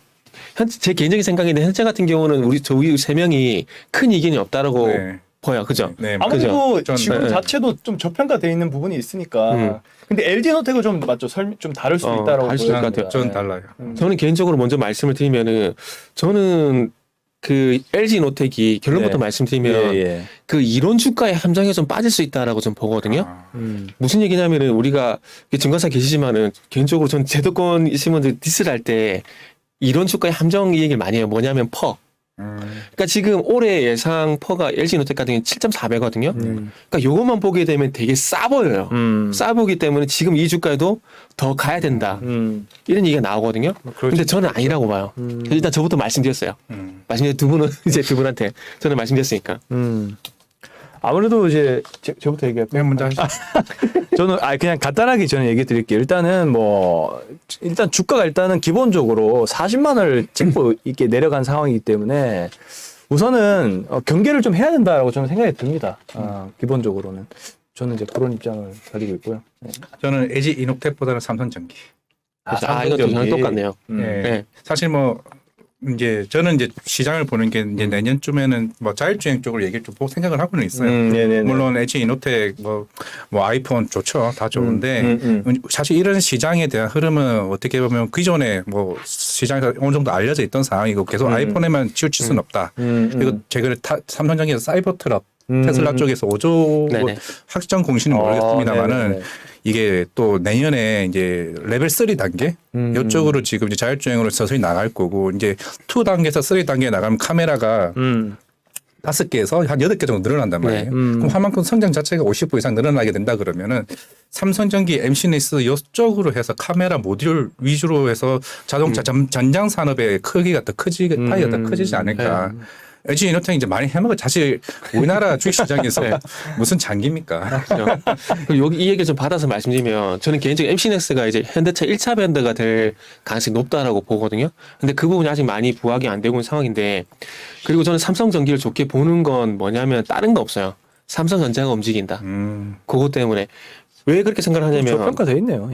제 개인적인 생각인데 현대 같은 경우는 저희 세 명이 큰 이견이 없다라고 보여, 그죠? 네. 아무래도 그죠? 지금 자체도 좀 저평가돼 있는 부분이 있으니까. 근데 LG 노텍은 좀 맞죠? 좀 다를 수도 있다라고 다를 수도 있을 것 같아요. 좀 달라요. 저는 개인적으로 먼저 말씀을 드리면은 저는 그 LG 노텍이 결론부터 말씀드리면 그 이론 주가의 함정에 좀 빠질 수 있다라고 좀 보거든요. 무슨 얘기냐면은 우리가 증권사 계시지만은 개인적으로 전 제도권 있으신 분들 디스를 할 때 이론 주가의 함정 이 얘기를 많이 해요. 뭐냐면 퍼. 그러니까 지금 올해 예상 퍼가 LG 노텍 같은 경우는 7.4배거든요. 그러니까 요것만 보게 되면 되게 싸 보여요. 싸 보기 때문에 지금 이 주가에도 더 가야 된다. 이런 얘기가 나오거든요. 근데 저는 아니라고 봐요. 일단 저부터 말씀드렸어요. 말씀드린 두 분은 이제 두 분한테 저는 말씀드렸으니까. 아무래도 이제 저부터 얘기할까요? 네, 먼저 하시죠. 저는 그냥 간단하게 저는 얘기 드릴게요. 일단은 일단 주가가 일단은 기본적으로 40만 원을 찍고 이렇게 내려간 상황이기 때문에 우선은 경계를 좀 해야 된다라고 저는 생각이 듭니다. 기본적으로는 저는 이제 그런 입장을 가지고 있고요. 네. 저는 LG 이노텍보다는 삼성전기. 이것도 저는 똑같네요. 네. 사실 이제 저는 이제 시장을 보는 게 이제 내년쯤에는 자율주행 쪽으로 얘기를 좀 생각을 하고는 있어요. 물론 LG 이노텍 아이폰 좋죠, 다 좋은데 사실 이런 시장에 대한 흐름은 어떻게 보면 기존에 시장에서 어느 정도 알려져 있던 상황이고 계속 아이폰에만 치우칠 수는 없다. 그리고 최근에 삼성전기에서 사이버 트럭 테슬라 쪽에서 5조 확정 공시는 모르겠습니다만은 이게 또 내년에 이제 레벨 3 단계 이쪽으로 지금 이제 자율주행으로 서서히 나갈 거고 이제 2 단계에서 3 단계에 나가면 카메라가 5개에서 한 8개 정도 늘어난단 말이에요. 그럼 화만큼 성장 자체가 50% 이상 늘어나게 된다 그러면은 삼성전기, MC넥스 이쪽으로 해서 카메라 모듈 위주로 해서 자동차 전장 산업의 크기가 더 파이가 더 커지지 않을까. LG 이노텍 이제 많이 해먹어. 사실 우리나라 주식시장에서 무슨 장기입니까? 그리고 이 얘기를 좀 받아서 말씀드리면 저는 개인적으로 MC넥스가 이제 현대차 1차 밴드가 될 가능성이 높다라고 보거든요. 근데 그 부분이 아직 많이 부각이 안 되고 있는 상황인데 그리고 저는 삼성전기를 좋게 보는 건 뭐냐면 다른 거 없어요. 삼성전자가 움직인다. 그것 때문에. 왜 그렇게 생각을 하냐면 저평가돼 있네요.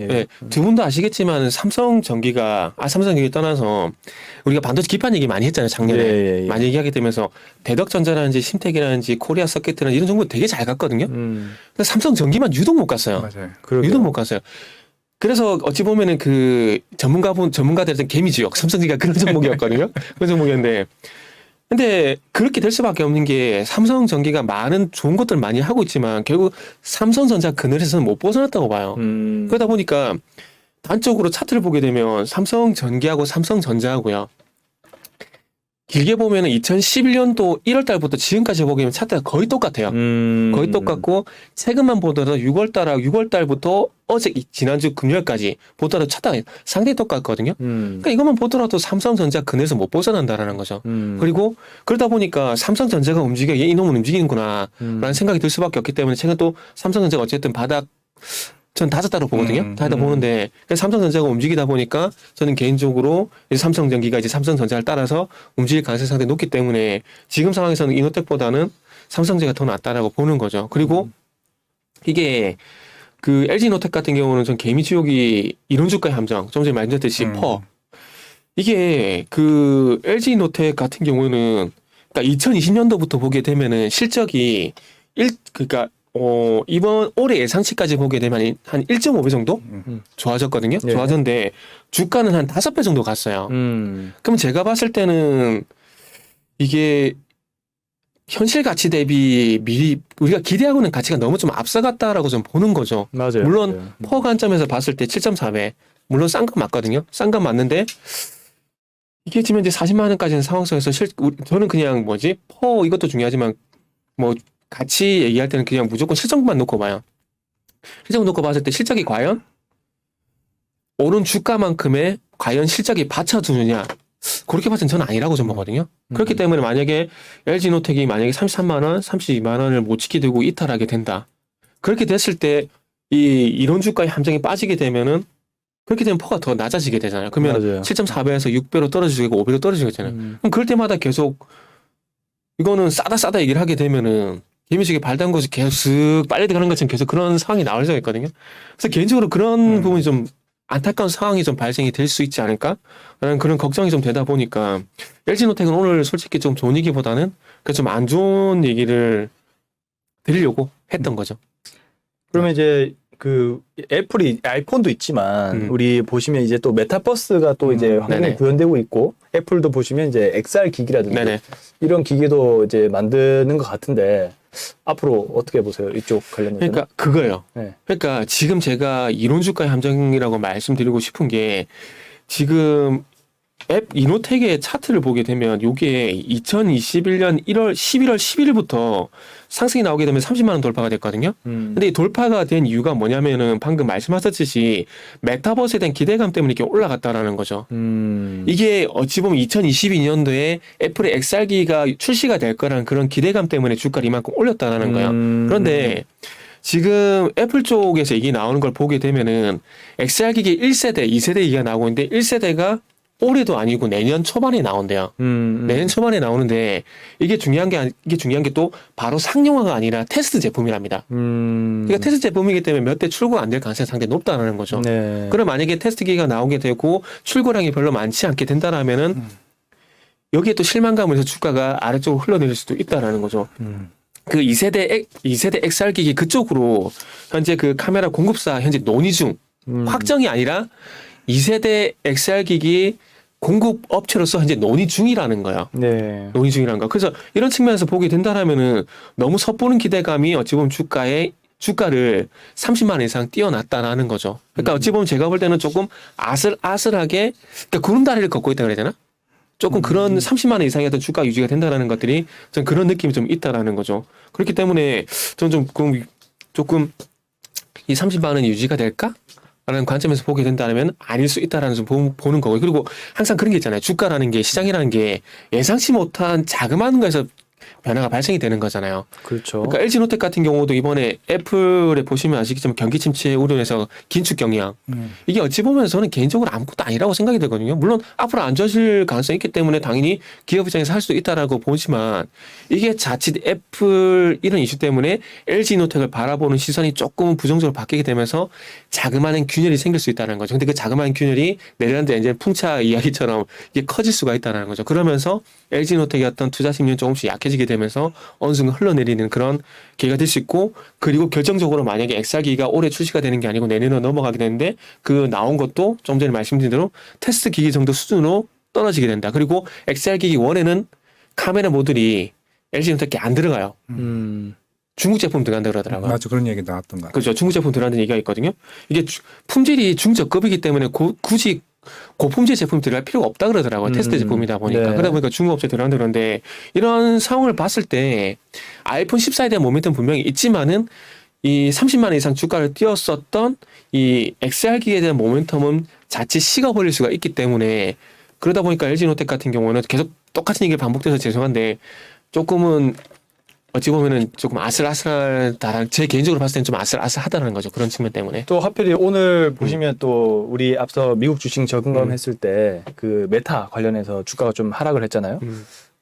두 분도 아시겠지만 삼성전기를 떠나서 우리가 반도체 기판 얘기 많이 했잖아요. 작년에 많이 얘기하게 되면서 대덕전자라든지 심텍이라든지 코리아 서킷이라든지 이런 정보 되게 잘 갔거든요. 근데 삼성전기만 유독 못 갔어요. 맞아요. 유독 못 갔어요. 그래서 어찌 보면은 그 전문가들한테 개미지옥 삼성전기가 그런 종목이었거든요. 그런 종목이었는데 근데 그렇게 될 수밖에 없는 게 삼성전기가 많은 좋은 것들을 많이 하고 있지만 결국 삼성전자 그늘에서는 못 벗어났다고 봐요. 그러다 보니까 단적으로 차트를 보게 되면 삼성전기하고 삼성전자하고요. 길게 보면은 2011년도 1월 달부터 지금까지 보게 되면 차트가 거의 똑같아요. 거의 똑같고 최근만 보더라도 6월 달부터 어제 지난주 금요일까지 보더라도 차트가 상당히 똑같거든요. 그러니까 이것만 보더라도 삼성전자 근에서 못 벗어난다라는 거죠. 그리고 그러다 보니까 삼성전자가 움직여 얘 이놈은 움직이는구나 라는 생각이 들 수밖에 없기 때문에 최근 또 삼성전자가 어쨌든 바닥 전 다졌다고 보거든요. 다졌다 보는데 삼성전자가 움직이다 보니까 저는 개인적으로 이제 삼성전기가 이제 삼성전자를 따라서 움직일 가능성이 상당히 높기 때문에 지금 상황에서는 이노텍보다는 삼성전자가 더 낫다라고 보는 거죠. 그리고 이게 그 LG노텍 같은 경우는 전 개미지옥이 이론주가의 함정 좀 전에 말씀드렸듯이 퍼 이게 그 LG노텍 같은 경우는 그러니까 2020년도부터 보게 되면은 실적이 그러니까 이번 올해 예상치까지 보게 되면 한 1.5배 정도 좋아졌거든요. 네. 좋아졌는데 주가는 한 5배 정도 갔어요. 그럼 제가 봤을 때는 이게 현실 가치 대비 미리 우리가 기대하고 있는 가치가 너무 좀 앞서갔다라고 좀 보는 거죠. 맞아요. 물론 맞아요. 퍼 관점에서 봤을 때 7.4배 물론 싼 건 맞거든요. 싼 건 맞는데 이게 지금 이제 40만 원까지는 상황 속에서 저는 그냥 퍼 이것도 중요하지만 뭐 같이 얘기할 때는 그냥 무조건 실적만 놓고 봐요. 실적 놓고 봤을 때 실적이 과연 오른 주가만큼의 과연 실적이 받쳐주느냐 그렇게 봤을 땐 저는 아니라고 좀 보거든요. 그렇기 때문에 만약에 LG노텍이 만약에 33만 원, 32만 원을 못 지키고 이탈하게 된다. 그렇게 됐을 때 이 이론 주가의 함정이 빠지게 되면은 그렇게 되면 퍼가 더 낮아지게 되잖아요. 그러면 맞아요. 7.4배에서 6배로 떨어지고 5배로 떨어지겠잖아요. 그럼 그럴 때마다 계속 이거는 싸다 얘기를 하게 되면은 개미식에 발 담궈서 계속 쓱 빨리 들어가는 것처럼 계속 그런 상황이 나올 수가 있거든요. 그래서 개인적으로 그런 부분이 좀 안타까운 상황이 좀 발생이 될 수 있지 않을까라는 그런 걱정이 좀 되다 보니까 LG노텍은 오늘 솔직히 좀 좋은 얘기보다는 좀 안 좋은 얘기를 드리려고 했던 거죠. 그러면 이제 그 애플이 아이폰도 있지만 우리 보시면 이제 또 메타버스가 또 이제 환경이 네네. 구현되고 있고 애플도 보시면 이제 XR 기기라든지 네네. 이런 기기도 이제 만드는 것 같은데 앞으로 어떻게 보세요? 이쪽 관련해서? 그러니까 그거예요. 네. 그러니까 지금 제가 이론주가의 함정이라고 말씀드리고 싶은 게 지금 앱 이노텍의 차트를 보게 되면 요게 2021년 11월 11일부터 상승이 나오게 되면 30만 원 돌파가 됐거든요. 근데 이 돌파가 된 이유가 뭐냐면은 방금 말씀하셨듯이 메타버스에 대한 기대감 때문에 이렇게 올라갔다라는 거죠. 이게 어찌 보면 2022년도에 애플의 XR기가 출시가 될 거라는 그런 기대감 때문에 주가를 이만큼 올렸다라는 거예요. 그런데 지금 애플 쪽에서 얘기 나오는 걸 보게 되면은 XR기기 1세대, 2세대 얘기가 나오고 있는데 1세대가 올해도 아니고 내년 초반에 나온대요. 내년 초반에 나오는데 이게 중요한 게 또 바로 상용화가 아니라 테스트 제품이랍니다. 그러니까 테스트 제품이기 때문에 몇 대 출고가 안 될 가능성이 상당히 높다는 거죠. 네. 그럼 만약에 테스트 기기가 나오게 되고 출고량이 별로 많지 않게 된다라면은 여기에 또 실망감을 해서 주가가 아래쪽으로 흘러내릴 수도 있다라는 거죠. 그 2세대 XR 기기 그쪽으로 현재 그 카메라 공급사 현재 논의 중 확정이 아니라 2세대 XR 기기 공급 업체로서 현재 논의 중이라는 거예요. 네. 논의 중이라는 거. 그래서 이런 측면에서 보게 된다라면은 너무 섣부른 기대감이 어찌 보면 주가를 30만 원 이상 뛰어났다라는 거죠. 그러니까 어찌 보면 제가 볼 때는 조금 아슬아슬하게 그러니까 구름다리를 걷고 있다 그래야 되나? 조금 그런 30만 원 이상의 어떤 주가 유지가 된다라는 것들이 전 그런 느낌이 좀 있다라는 거죠. 그렇기 때문에 저는 조금 이 30만 원 유지가 될까? 라는 관점에서 보게 된다면 아닐 수 있다라는 좀 보는 거고요. 그리고 항상 그런 게 있잖아요. 주가라는 게 시장이라는 게 예상치 못한 자그마한 거에서 변화가 발생이 되는 거잖아요. 그렇죠. 그러니까 LG노텍 같은 경우도 이번에 애플에 보시면 아시겠지만 경기 침체 우려에서 긴축 경량 이게 어찌 보면 저는 개인적으로 아무것도 아니라고 생각이 되거든요. 물론 앞으로 안 좋아질 가능성이 있기 때문에 당연히 기업 입장에서 할 수도 있다라고 보지만 이게 자칫 애플 이런 이슈 때문에 LG노텍을 바라보는 시선이 조금 부정적으로 바뀌게 되면서 자그마한 균열이 생길 수 있다는 거죠. 근데 그 자그마한 균열이 내년에 이제 풍차 이야기처럼 이게 커질 수가 있다는 거죠. 그러면서 LG노텍의 어떤 투자 심리는 조금씩 약해지게 되면서 어느 순간 흘러내리는 그런 계기가 될 수 있고 그리고 결정적으로 만약에 XR기가 올해 출시가 되는 게 아니고 내년으로 넘어가게 되는데 그 나온 것도 좀 전에 말씀드린 대로 테스트 기기 정도 수준으로 떨어지게 된다. 그리고 XR기기 1에는 카메라 모듈이 LG노텍에 안 들어가요. 중국 제품 들어간다 그러더라고요. 맞아, 그런 얘기 나왔던 것 같아요. 그렇죠. 중국 제품 들어간다는 얘기가 있거든요. 이게 품질이 중저급이기 때문에 굳이 고품질 제품 들어갈 필요가 없다 그러더라고요. 테스트 제품이다 보니까. 네. 그러다 보니까 중국업체 들어간다 그러는데 이런 상황을 봤을 때 아이폰 14에 대한 모멘텀 분명히 있지만은 이 30만 원 이상 주가를 띄웠었던 이 XR기에 대한 모멘텀은 자칫 식어버릴 수가 있기 때문에 그러다 보니까 LG노텍 같은 경우는 계속 똑같은 얘기를 반복돼서 죄송한데 조금은 어찌 보면은 조금 아슬아슬하다라는 제 개인적으로 봤을 때는 좀 아슬아슬하다는 거죠. 그런 측면 때문에. 또 하필이 오늘 보시면 또 우리 앞서 미국 주식 점검했을 때 그 메타 관련해서 주가가 좀 하락을 했잖아요.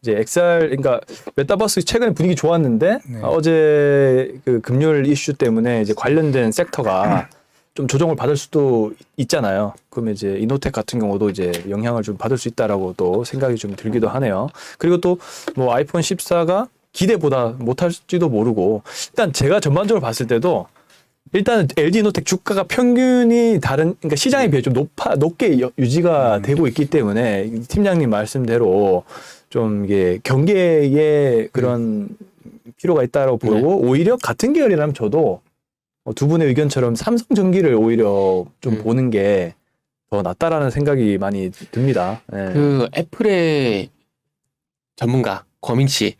이제 XR 그러니까 메타버스 최근에 분위기 좋았는데 네. 어제 그 금요일 이슈 때문에 이제 관련된 섹터가 좀 조정을 받을 수도 있잖아요. 그러면 이제 이노텍 같은 경우도 이제 영향을 좀 받을 수 있다라고 또 생각이 좀 들기도 하네요. 그리고 또 뭐 아이폰 14가 기대보다 못할지도 모르고 일단 제가 전반적으로 봤을 때도 일단 LG노텍 주가가 평균이 다른 그러니까 시장에 비해 좀 높게 유지가 되고 있기 때문에 팀장님 말씀대로 좀 이게 경계에 그런 필요가 있다고 보고 오히려 같은 계열이라면 저도 두 분의 의견처럼 삼성전기를 오히려 좀 보는 게 더 낫다라는 생각이 많이 듭니다. 네. 그 애플의 전문가 권민치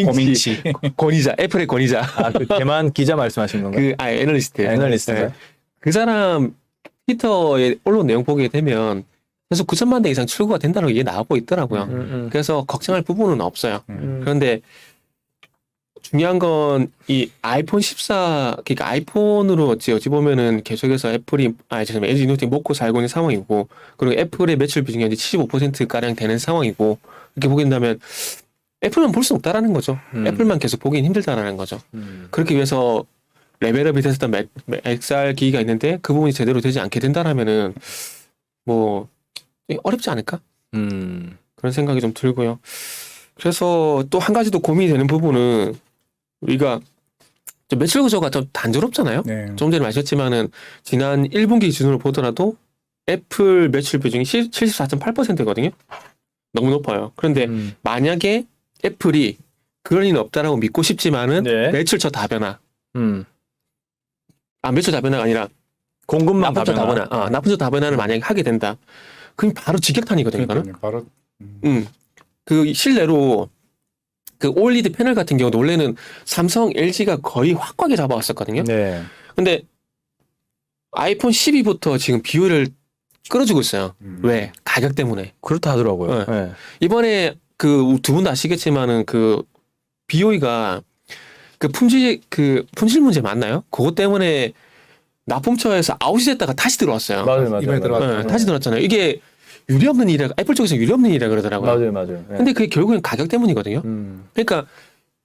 고민치. 권위자 애플의 권위자 그 대만 기자 말씀하신 건가요? 애널리스트 애널리스트인가요? 네. 그 사람 트위터에 올라온 내용 보게 되면 계속 9천만 대 이상 출고가 된다는 게 나오고 있더라고요. 그래서 걱정할 부분은 없어요. 그런데 중요한 건 이 아이폰 14 그러니까 아이폰으로 어찌 보면은 계속해서 애플이 죄송합니다. LG노텍이 먹고 살고 있는 상황이고 그리고 애플의 매출 비중이 현재 75% 가량 되는 상황이고 이렇게 보게 된다면 애플만 볼 수 없다라는 거죠. 애플만 계속 보기는 힘들다라는 거죠. 그렇게 위해서 레벨업이 됐었던 XR 기기가 있는데 그 부분이 제대로 되지 않게 된다라면은 뭐 어렵지 않을까? 그런 생각이 좀 들고요. 그래서 또 한 가지 더 고민이 되는 부분은 우리가 좀 매출 구조가 좀 단조롭잖아요. 네. 좀 전에 말씀했지만은 지난 1분기 기준으로 보더라도 애플 매출 비중이 74.8%거든요. 너무 높아요. 그런데 만약에 애플이 그럴 리는 없다라고 믿고 싶지만은 네. 매출 저 다변화. 매출 다변화가 아니라 공급망 나쁜 저 다변화. 다변화. 나쁜 저 다변화를 만약에 하게 된다. 그럼 바로 직격탄이거든요. 이거는. 바로 그 실내로 그 OLED 패널 같은 경우도 원래는 삼성, LG가 거의 확고하게 잡아왔었거든요. 네. 근데 아이폰 12부터 지금 비율을 끌어주고 있어요. 왜? 가격 때문에. 그렇다 하더라고요. 네. 네. 이번에 그 두 분 다 아시겠지만은 그 BOE가 그 품질 문제 맞나요? 그것 때문에 납품처에서 아웃이 됐다가 다시 들어왔어요. 맞아요. 이번에 들어왔죠. 네, 다시 들어왔잖아요. 이게 유리 없는 일이라 애플 쪽에서 유리 없는 일이라 그러더라고요. 맞아요. 네. 근데 그게 결국엔 가격 때문이거든요. 그러니까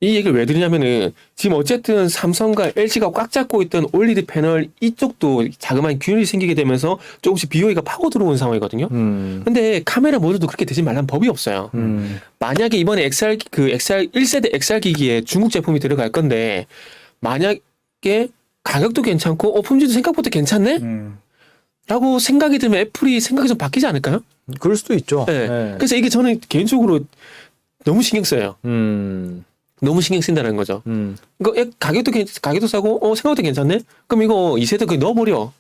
이 얘기를 왜 드리냐면은 지금 어쨌든 삼성과 LG가 꽉 잡고 있던 OLED 패널 이쪽도 자그마한 균일이 생기게 되면서 조금씩 BOE가 파고 들어온 상황이거든요. 근데 카메라 모드도 그렇게 되지 말라는 법이 없어요. 만약에 이번에 XR 1세대 XR 기기에 중국 제품이 들어갈 건데 만약에 가격도 괜찮고 품질도 생각보다 괜찮네? 라고 생각이 들면 애플이 생각이 좀 바뀌지 않을까요? 그럴 수도 있죠. 네. 네. 그래서 이게 저는 개인적으로 너무 신경 써요. 너무 신경 쓴다는 거죠. 이거 가격도 싸고 생각보다 괜찮네? 그럼 이거 2세대 그냥 넣어버려.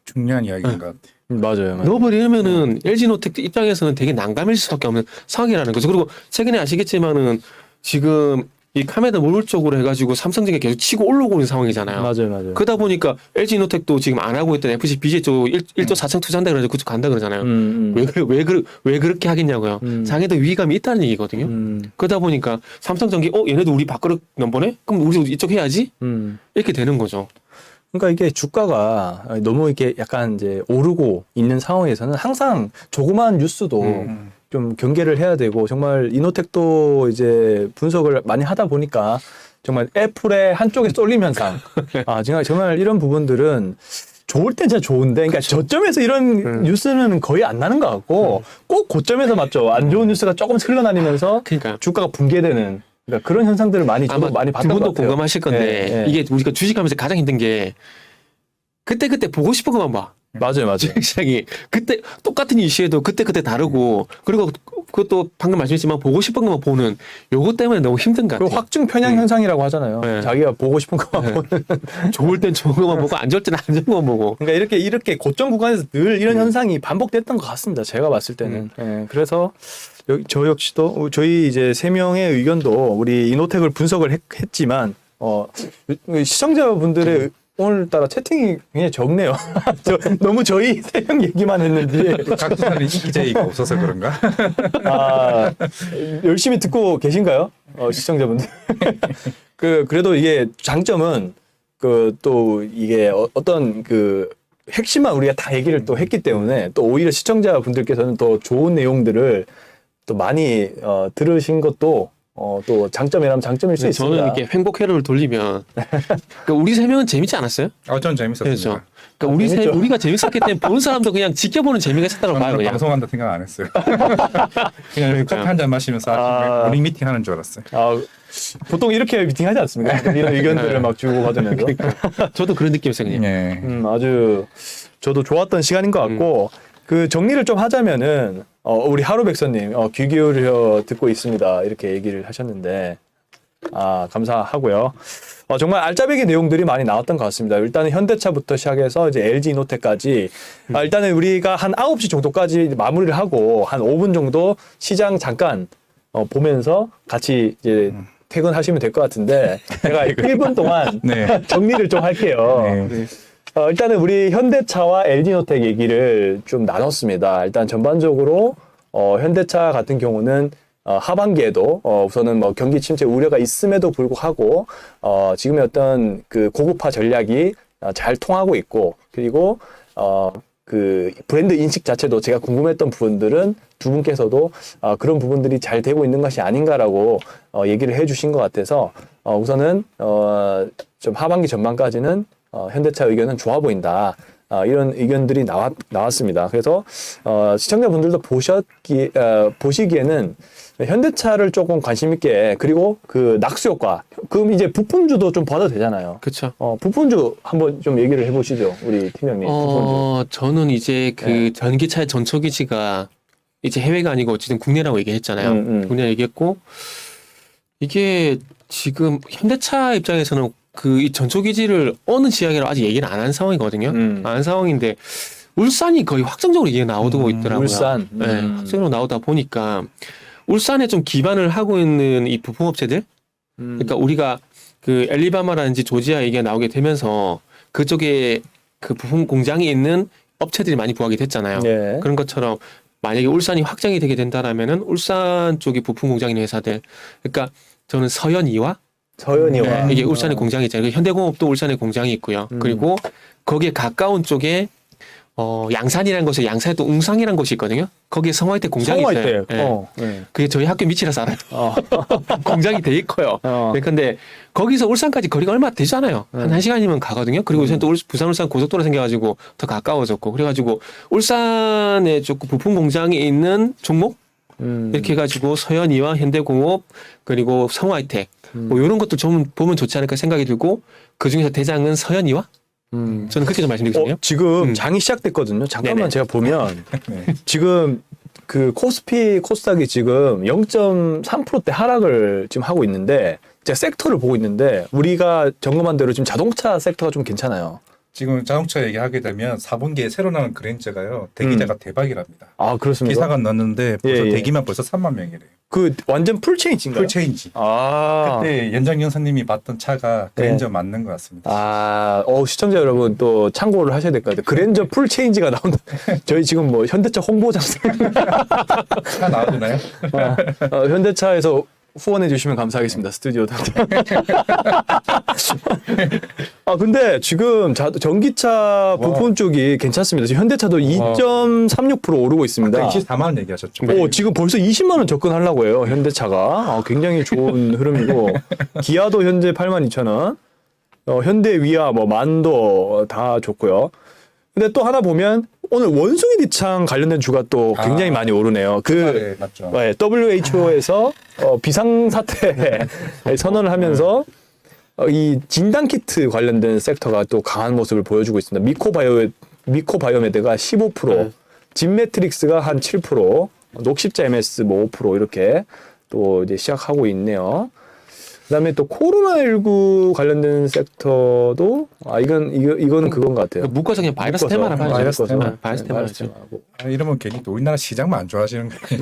중요한 이야기인 것 같아요. 맞아요. 넣어버리면은 LG노텍 입장에서는 되게 난감할 수밖에 없는 상황이라는 거죠. 그리고 최근에 아시겠지만은 지금 이 카메라 모듈 쪽으로 해가지고 삼성전기가 계속 치고 올라오고 있는 상황이잖아요. 맞아요. 그러다 보니까 LG노텍도 지금 안 하고 있던 FC BJ 쪽 1조 4천 투자한다 그래서 그쪽 간다 그러잖아요. 왜 그렇게 하겠냐고요. 장애도 위기감이 있다는 얘기거든요. 그러다 보니까 삼성전기 얘네도 우리 밖으로 넘보네? 그럼 우리도 이쪽 해야지? 이렇게 되는 거죠. 그러니까 이게 주가가 너무 이렇게 약간 이제 오르고 있는 상황에서는 항상 조그마한 뉴스도 좀 경계를 해야 되고 정말 이노텍도 이제 분석을 많이 하다 보니까 정말 애플의 한쪽에 쏠림 현상. 정말 이런 부분들은 좋을 땐 진짜 좋은데, 그러니까 저점에서 이런 뉴스는 거의 안 나는 것 같고 꼭 고점에서 맞죠. 안 좋은 뉴스가 조금씩 흘러다니면서 그러니까 주가가 붕괴되는 그러니까 그런 현상들을 많이 아마 많이 두 봤던 것 분도 같아요. 공감하실 건데 네. 이게 우리가 주식하면서 가장 힘든 게 그때 보고 싶은 것만 봐. 맞아요. 시장이 그때 똑같은 이슈에도 그때 다르고 그리고 그것도 방금 말씀했지만 보고 싶은 것만 보는 요것 때문에 너무 힘든 것 그 같아요. 확증 편향 현상이라고 하잖아요. 네. 자기가 보고 싶은 것만 보는. 좋을 땐 좋은 것만 보고 안 좋을 땐 안 좋은 것만 보고. 그러니까 이렇게 고점 구간에서 늘 이런 현상이 반복됐던 것 같습니다. 제가 봤을 때는. 예, 그래서 저 역시도 저희 이제 세 명의 의견도 우리 이노텍을 분석을 했지만 시청자분들의 오늘따라 채팅이 굉장히 적네요. 너무 저희 세 명 얘기만 했는지. 각도사는 인기제의가 없어서 그런가? 열심히 듣고 계신가요? 시청자분들. 그래도 이게 장점은 또 이게 어떤 핵심만 우리가 다 얘기를 또 했기 때문에 또 오히려 시청자분들께서는 더 좋은 내용들을 또 많이 들으신 것도 또 장점이라면 장점일 수 있습니다. 저는 이렇게 행복 회로를 돌리면 그러니까 우리 세 명은 재밌지 않았어요? 전 재밌었습니다. 그렇죠. 그러니까 재밌죠. 우리가 재밌었기 때문에 보는 사람도 그냥 지켜보는 재미가 있었다고 봐요. 저는 그냥. 방송한다 생각 안 했어요. 그냥 커피 한 잔 마시면서 모닝 미팅 하는 줄 알았어요. 보통 이렇게 미팅하지 않습니까? 이런 의견들을 막 주고 받으면서. 저도 그런 느낌이었어요. 그냥. 네. 아주 저도 좋았던 시간인 것 같고 정리를 좀 하자면은 우리 하루백서님 귀 기울여 듣고 있습니다 이렇게 얘기를 하셨는데 감사하고요. 정말 알짜배기 내용들이 많이 나왔던 것 같습니다. 일단은 현대차부터 시작해서 이제 LG 이노텍까지 일단은 우리가 한 9시 정도까지 마무리를 하고 한 5분 정도 시장 잠깐 보면서 같이 이제 퇴근하시면 될 것 같은데 제가 1분 동안 네. 정리를 좀 할게요. 네. 일단은 우리 현대차와 LG노텍 얘기를 좀 나눴습니다. 일단 전반적으로 현대차 같은 경우는 하반기에도 우선은 뭐 경기 침체 우려가 있음에도 불구하고 지금의 어떤 그 고급화 전략이 잘 통하고 있고 그리고 그 브랜드 인식 자체도 제가 궁금했던 부분들은 두 분께서도 그런 부분들이 잘 되고 있는 것이 아닌가라고 얘기를 해주신 것 같아서 우선은 좀 하반기 전반까지는 현대차 의견은 좋아 보인다. 이런 의견들이 나왔습니다. 그래서 시청자분들도 보시기에는 현대차를 조금 관심 있게 그리고 그 낙수 효과 그럼 이제 부품주도 좀 봐도 되잖아요. 그렇죠. 부품주 한번 좀 얘기를 해보시죠, 우리 팀장님. 부품주. 저는 이제 전기차의 전초기지가 이제 해외가 아니고 지금 국내라고 얘기했잖아요. 국내 얘기했고 이게 지금 현대차 입장에서는 이 전초기지를 어느 지역이라고 아직 얘기를 안 한 상황이거든요. 안 한 상황인데 울산이 거의 확정적으로 얘기가 나오고 있더라고요. 울산. 네, 확정적으로 나오다 보니까 울산에 좀 기반을 하고 있는 이 부품업체들 그러니까 우리가 그 엘리바마라든지 조지아 얘기가 나오게 되면서 그쪽에 그 부품 공장이 있는 업체들이 많이 부각이 됐잖아요. 네. 그런 것처럼 만약에 울산이 확정이 되게 된다라면은 울산 쪽에 부품 공장 있는 회사들 그러니까 저는 서현이와 서현이와 이게 울산에 공장이 있잖아요. 현대공업도 울산에 공장이 있고요. 그리고 거기에 가까운 쪽에 양산이라는 곳에 양산에 또 웅상이라는 곳이 있거든요. 거기에 성화이텍 공장이 있어요. 네. 그게 저희 학교 밑이라서 알아요. 공장이 되게 커요. 네, 근데 거기서 울산까지 거리가 얼마 되지 않아요. 한 1시간이면 가거든요. 그리고 요새 또 부산 울산 고속도로 생겨가지고 더 가까워졌고 그래가지고 울산에 조금 부품 공장이 있는 종목 이렇게 해가지고 서현이와 현대공업 그리고 성화이텍 뭐 이런 것도 좀 보면 좋지 않을까 생각이 들고 그 중에서 대장은 서현이와 저는 그렇게 좀 말씀드리고 싶네요. 지금 장이 시작됐거든요. 잠깐만 네네. 제가 보면 네. 지금 그 코스닥이 지금 0.3%대 하락을 지금 하고 있는데 제가 섹터를 보고 있는데 우리가 점검한 대로 지금 자동차 섹터가 좀 괜찮아요. 지금 자동차 얘기하게 되면 4분기에 새로 나온 그랜저가요. 대기자가 대박이랍니다. 그렇습니까? 기사가 났는데 벌써 예. 대기만 벌써 3만 명이래요. 그 완전 풀체인지인가요? 풀체인지. 아. 그때 연장 연사님이 봤던 차가 그랜저 맞는 것 같습니다. 시청자 여러분 또 참고를 하셔야 될 것 같아요. 그랜저 풀체인지가 나온다. 저희 지금 뭐 현대차 홍보장사 차 나와주나요? 현대차에서 후원해 주시면 감사하겠습니다. 스튜디오 당장. 근데 지금 전기차 부품 쪽이 괜찮습니다. 지금 현대차도 2.36% 오르고 있습니다. 아까 24만 원 얘기하셨죠? 지금 벌써 20만 원 접근하려고 해요. 현대차가. 굉장히 좋은 흐름이고 기아도 현재 82,000원. 현대 위아 뭐 만도 다 좋고요. 근데 또 하나 보면 오늘 원숭이 뒤창 관련된 주가 또 굉장히 많이 오르네요. 네, 맞죠. WHO에서 비상사태 선언을 하면서 이 진단키트 관련된 섹터가 또 강한 모습을 보여주고 있습니다. 미코바이오메드가 15%, 진매트릭스가 한 7%, 녹십자 MS 뭐 5% 이렇게 또 이제 시작하고 있네요. 그다음에 또 코로나19 관련된 섹터도 이거는 그건 것 같아요. 묶어서 그냥 바이러스 테마나 봐야죠. 바이러스 테마. 바이러스 테마 하죠. 이러면 괜히 또 우리나라 시장만 안 좋아지는 거예요.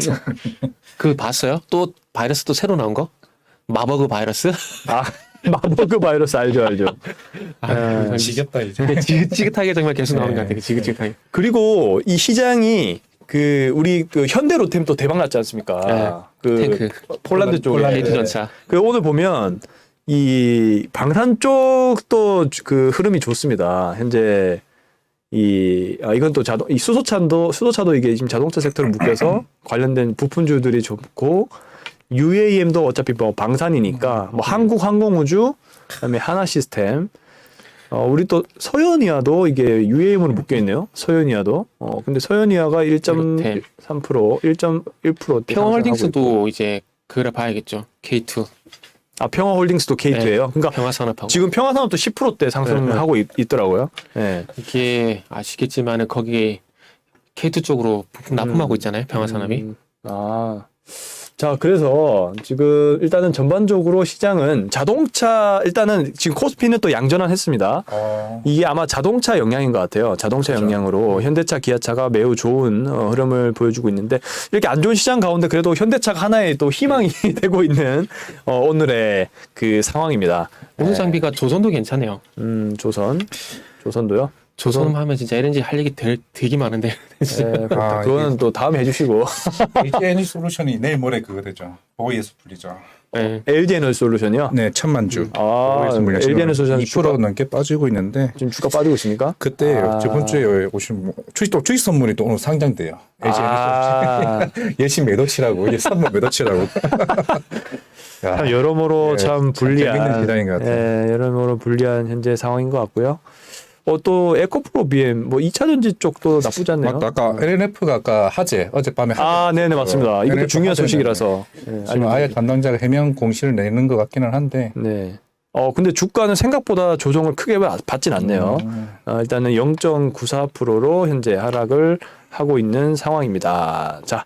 그 봤어요? 또 바이러스 또 새로 나온 거? 마버그 바이러스? 마버그 바이러스 알죠. 지겹다 이제. 지긋지긋하게 정말 계속 나오는 것 같아요. 지긋지긋하게. 그리고 이 시장이 우리 현대로템 또 대박 났지 않습니까? 탱크. 폴란드 쪽에 게이트 전차. 오늘 보면 이 방산 쪽도 그 흐름이 좋습니다. 현재 이건 또 이 수소차도 이게 지금 자동차 섹터를 묶여서 관련된 부품주들이 좋고 UAM도 어차피 뭐 방산이니까 뭐 한국항공우주 그다음에 하나시스템 우리 또 서현이아도 이게 UAM으로 묶여 있네요. 서현이아도. 근데 서현이아가 1.3%, 1.1% 평화홀딩스도 이제 그래 봐야겠죠. K2. 평화홀딩스도 K2예요. 그러니까 평화산업하고. 지금 평화산업도 10%대 상승하고 있더라고요. 네. 이게 아시겠지만은 거기에 K2 쪽으로 부품 납품하고 있잖아요. 평화산업이. 자, 그래서 지금 일단은 전반적으로 시장은 일단은 지금 코스피는 또 양전환했습니다. 이게 아마 자동차 영향인 것 같아요. 자동차 영향으로 현대차, 기아차가 매우 좋은 흐름을 보여주고 있는데 이렇게 안 좋은 시장 가운데 그래도 현대차가 하나의 또 희망이 되고 있는 오늘의 그 상황입니다. 우선 장비가 조선도 괜찮아요. 조선도요? 조선 하면 진짜 LNG 할 얘기 되게 많은데. 그거는 또 다음에 해주시고. LG 에너지 솔루션이 내일 모레 그거 되죠. 보이에서 풀리죠. 네. LG 에너지 솔루션이요? 네, 1,000만 주. LG 에너지 솔루션 2% 넘게 빠지고 있는데 지금 주가 빠지고 있습니까? 그때 저번 주에 오신 주식 선물이 또 오늘 상장돼요. LG 에너지 솔루션 열심히 매도치라고 이게 선물 매도치라고. 참 여러모로 참 불리한 재밌는 시장인 것 같아요. 여러모로 불리한 현재 상황인 것 같고요. 또 에코프로 BM 뭐 2차 전지 쪽도 나쁘지 않네요. 맞다. 아까 LNF가 아까 화재 어젯밤에 네네 맞습니다. 이것도 LNF 중요한 화재는 소식이라서 지금 아예 담당자가 해명 공시를 내는 것 같기는 한데. 네. 근데 주가는 생각보다 조정을 크게 받진 않네요. 일단은 0.94%로 현재 하락을 하고 있는 상황입니다. 자,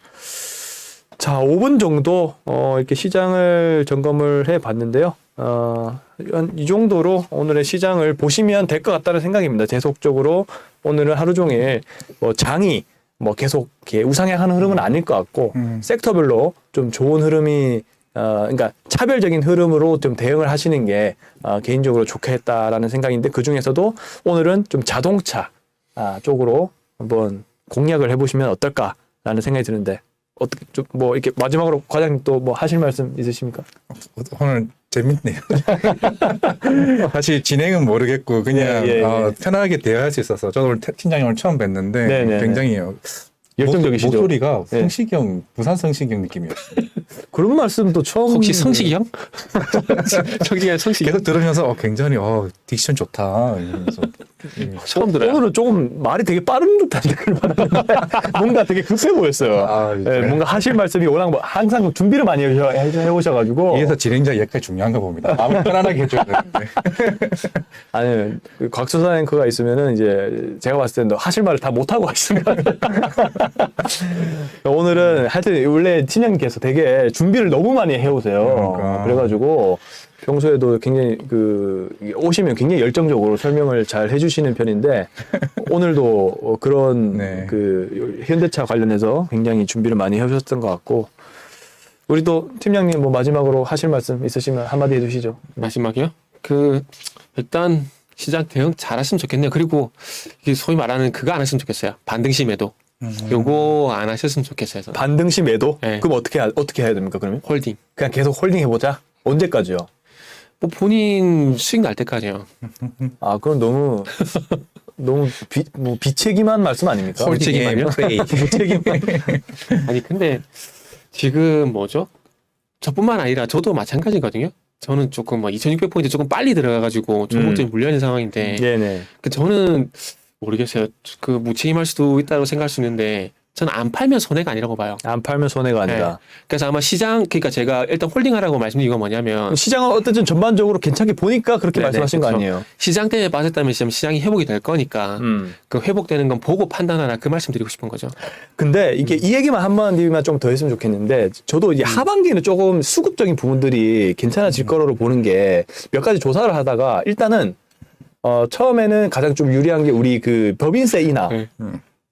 5분 정도 이렇게 시장을 점검을 해 봤는데요. 이 정도로 오늘의 시장을 보시면 될 것 같다는 생각입니다. 계속적으로 오늘은 하루 종일 장이 계속 이렇게 우상향하는 흐름은 아닐 것 같고 섹터별로 좀 좋은 흐름이 그러니까 차별적인 흐름으로 좀 대응을 하시는 게 개인적으로 좋겠다라는 생각인데 그 중에서도 오늘은 좀 자동차 쪽으로 한번 공략을 해보시면 어떨까라는 생각이 드는데 어떻게 좀 이렇게 마지막으로 과장님 또 하실 말씀 있으십니까? 오늘 재밌네요. 사실 진행은 모르겠고 그냥 편하게 대화할 수 있어서 저도 오늘 팀장님 오늘 처음 뵀는데 굉장히 열정적이시죠. 목소리가 성시경 부산 성시경 느낌이었어요. 그런 말씀도 처음 혹시 성시경? 성시경 계속 들으면서 굉장히 딕션 좋다 이러면서 처음 들어요. 오늘은 조금 말이 되게 빠른 듯한 느낌을 받았는데 뭔가 되게 급해 보였어요. 뭔가 하실 말씀이 워낙 항상 준비를 많이 해오셔가지고 이래서 진행자 역할이 중요한가 봅니다. 마음을 편안하게 해줘야 되는데. 아니 곽수산 앵커가 있으면은 이제 제가 봤을 때는 하실 말을 다 못하고 하시는 것 같아요. 오늘은 하여튼 원래 팀장님께서 되게 준비를 너무 많이 해오세요. 그래가지고 평소에도 굉장히 오시면 굉장히 열정적으로 설명을 잘 해주시는 편인데 오늘도 그런 현대차 관련해서 굉장히 준비를 많이 해오셨던 것 같고 우리 또 팀장님 마지막으로 하실 말씀 있으시면 한마디 해주시죠. 마지막이요? 일단 시장 대응 잘했으면 좋겠네요. 그리고 이게 소위 말하는 그거 안 했으면 좋겠어요. 반등시 매도. 요거 안 하셨으면 좋겠어요. 저는. 반등시 매도? 네. 그럼 어떻게 해야 됩니까? 그러면 홀딩. 그냥 계속 홀딩 해보자. 언제까지요? 본인 수익 날 때까지요. 그럼 너무 비책임한 말씀 아닙니까? 비책임하요? 비책임. 아니 근데 지금 저뿐만 아니라 저도 마찬가지거든요. 저는 조금 2,600포인트 조금 빨리 들어가가지고 종목들이 물려있는 상황인데 네네. 저는 모르겠어요. 무책임할 수도 있다고 생각할 수 있는데 저는 안 팔면 손해가 아니라고 봐요. 안 팔면 손해가 아니다. 그래서 아마 그러니까 제가 일단 홀딩하라고 말씀드린 건 뭐냐면 시장은 어쨌든 전반적으로 괜찮게 보니까 그렇게 네네, 말씀하신 거 그렇죠. 아니에요? 시장 때문에 빠졌다면 시장이 회복이 될 거니까 그 회복되는 건 보고 판단하라 그 말씀 드리고 싶은 거죠. 근데 이게 이 얘기만 한마디만 좀 더 했으면 좋겠는데 저도 이제 하반기는 조금 수급적인 부분들이 괜찮아질 거로 보는 게 몇 가지 조사를 하다가 일단은 처음에는 가장 좀 유리한 게 우리 그 법인세 인하 네.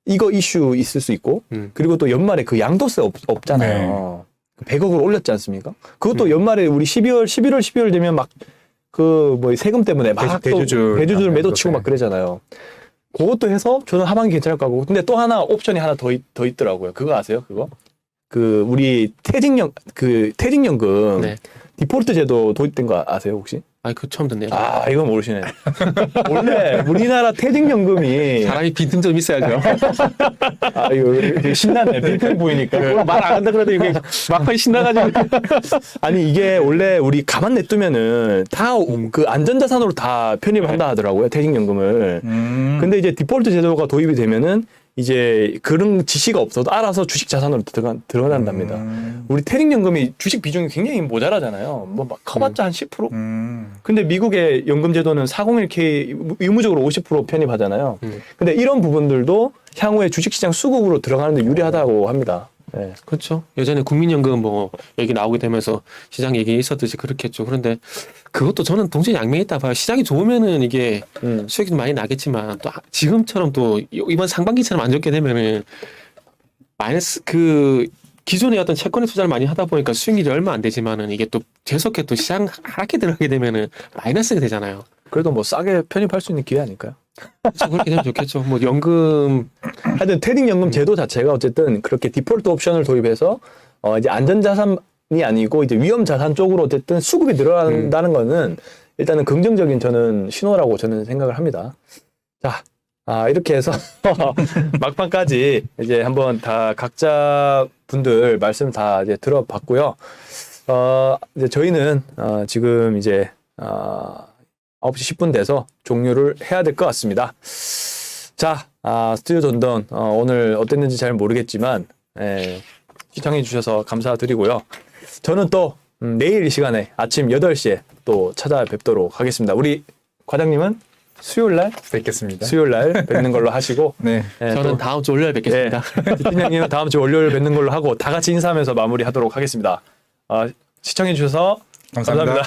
이거 이슈 있을 수 있고 그리고 또 연말에 그 양도세 없잖아요. 100억으로 올렸지 않습니까? 그것도 연말에 우리 11월 되면 막 그 뭐 세금 때문에 막 대주주를 매도치고 막 그러잖아요. 그것도 해서 저는 하반기 괜찮을 거고. 근데 또 하나 옵션이 하나 더 있더라고요. 그거 아세요? 그거? 그 우리 퇴직연금 네. 디폴트 제도 도입된 거 아세요 혹시? 그 처음 듣네요. 아 이건 모르시네. 원래 우리나라 퇴직연금이 사람이 빈틈 있어야죠. 이거 되게 신나네. 빈틈 보이니까 말 안 한다 그래도 이게 막판에 신나가지고. 아니 이게 원래 우리 가만 냅두면은 다 그 안전자산으로 다 편입을 한다 하더라고요 퇴직연금을. 근데 이제 디폴트 제도가 도입이 되면은 이제 그런 지시가 없어도 알아서 주식 자산으로 들어간답니다. 우리 퇴직연금이 주식 비중이 굉장히 모자라잖아요. 뭐 막 커봤자 한 10%? 근데 미국의 연금 제도는 401k 의무적으로 50% 편입하잖아요. 근데 이런 부분들도 향후에 주식시장 수급으로 들어가는데 유리하다고 합니다. 네. 그렇죠. 예전에 국민연금 뭐 얘기 나오게 되면서 시장 얘기 있었듯이 그렇게 했죠. 그런데 그것도 저는 동시에 양면이 있다 봐요. 시장이 좋으면은 이게 수익이 좀 많이 나겠지만 또 지금처럼 또 이번 상반기처럼 안 좋게 되면은 마이너스 그 기존에 어떤 채권에 투자를 많이 하다 보니까 수익률이 얼마 안 되지만은 이게 또 재속해 또 시장 하락에 들어가게 되면은 마이너스가 되잖아요. 그래도 뭐 싸게 편입할 수 있는 기회 아닐까요? 그렇죠. 그렇게 되면 좋겠죠. 뭐 연금 하여튼 퇴직연금 제도 자체가 어쨌든 그렇게 디폴트 옵션을 도입해서 이제 안전자산이 아니고 이제 위험자산 쪽으로 어쨌든 수급이 늘어난다는 거는 일단은 긍정적인 저는 신호라고 저는 생각을 합니다. 자, 이렇게 해서 막판까지 이제 한번 다 각자 분들 말씀 다 이제 들어봤고요. 이제 저희는 지금 이제 9시 10분 돼서 종료를 해야 될 것 같습니다. 자, 스튜디오 던던 오늘 어땠는지 잘 모르겠지만 시청해 주셔서 감사드리고요. 저는 또 내일 이 시간에 아침 8시에 또 찾아뵙도록 하겠습니다. 우리 과장님은 수요일 날 뵙겠습니다. 수요일 날 뵙는 걸로 하시고 네. 저는 다음 주 월요일 뵙겠습니다. 팀장님은 다음 주 월요일 뵙는 걸로 하고 다 같이 인사하면서 마무리하도록 하겠습니다. 시청해 주셔서 감사합니다.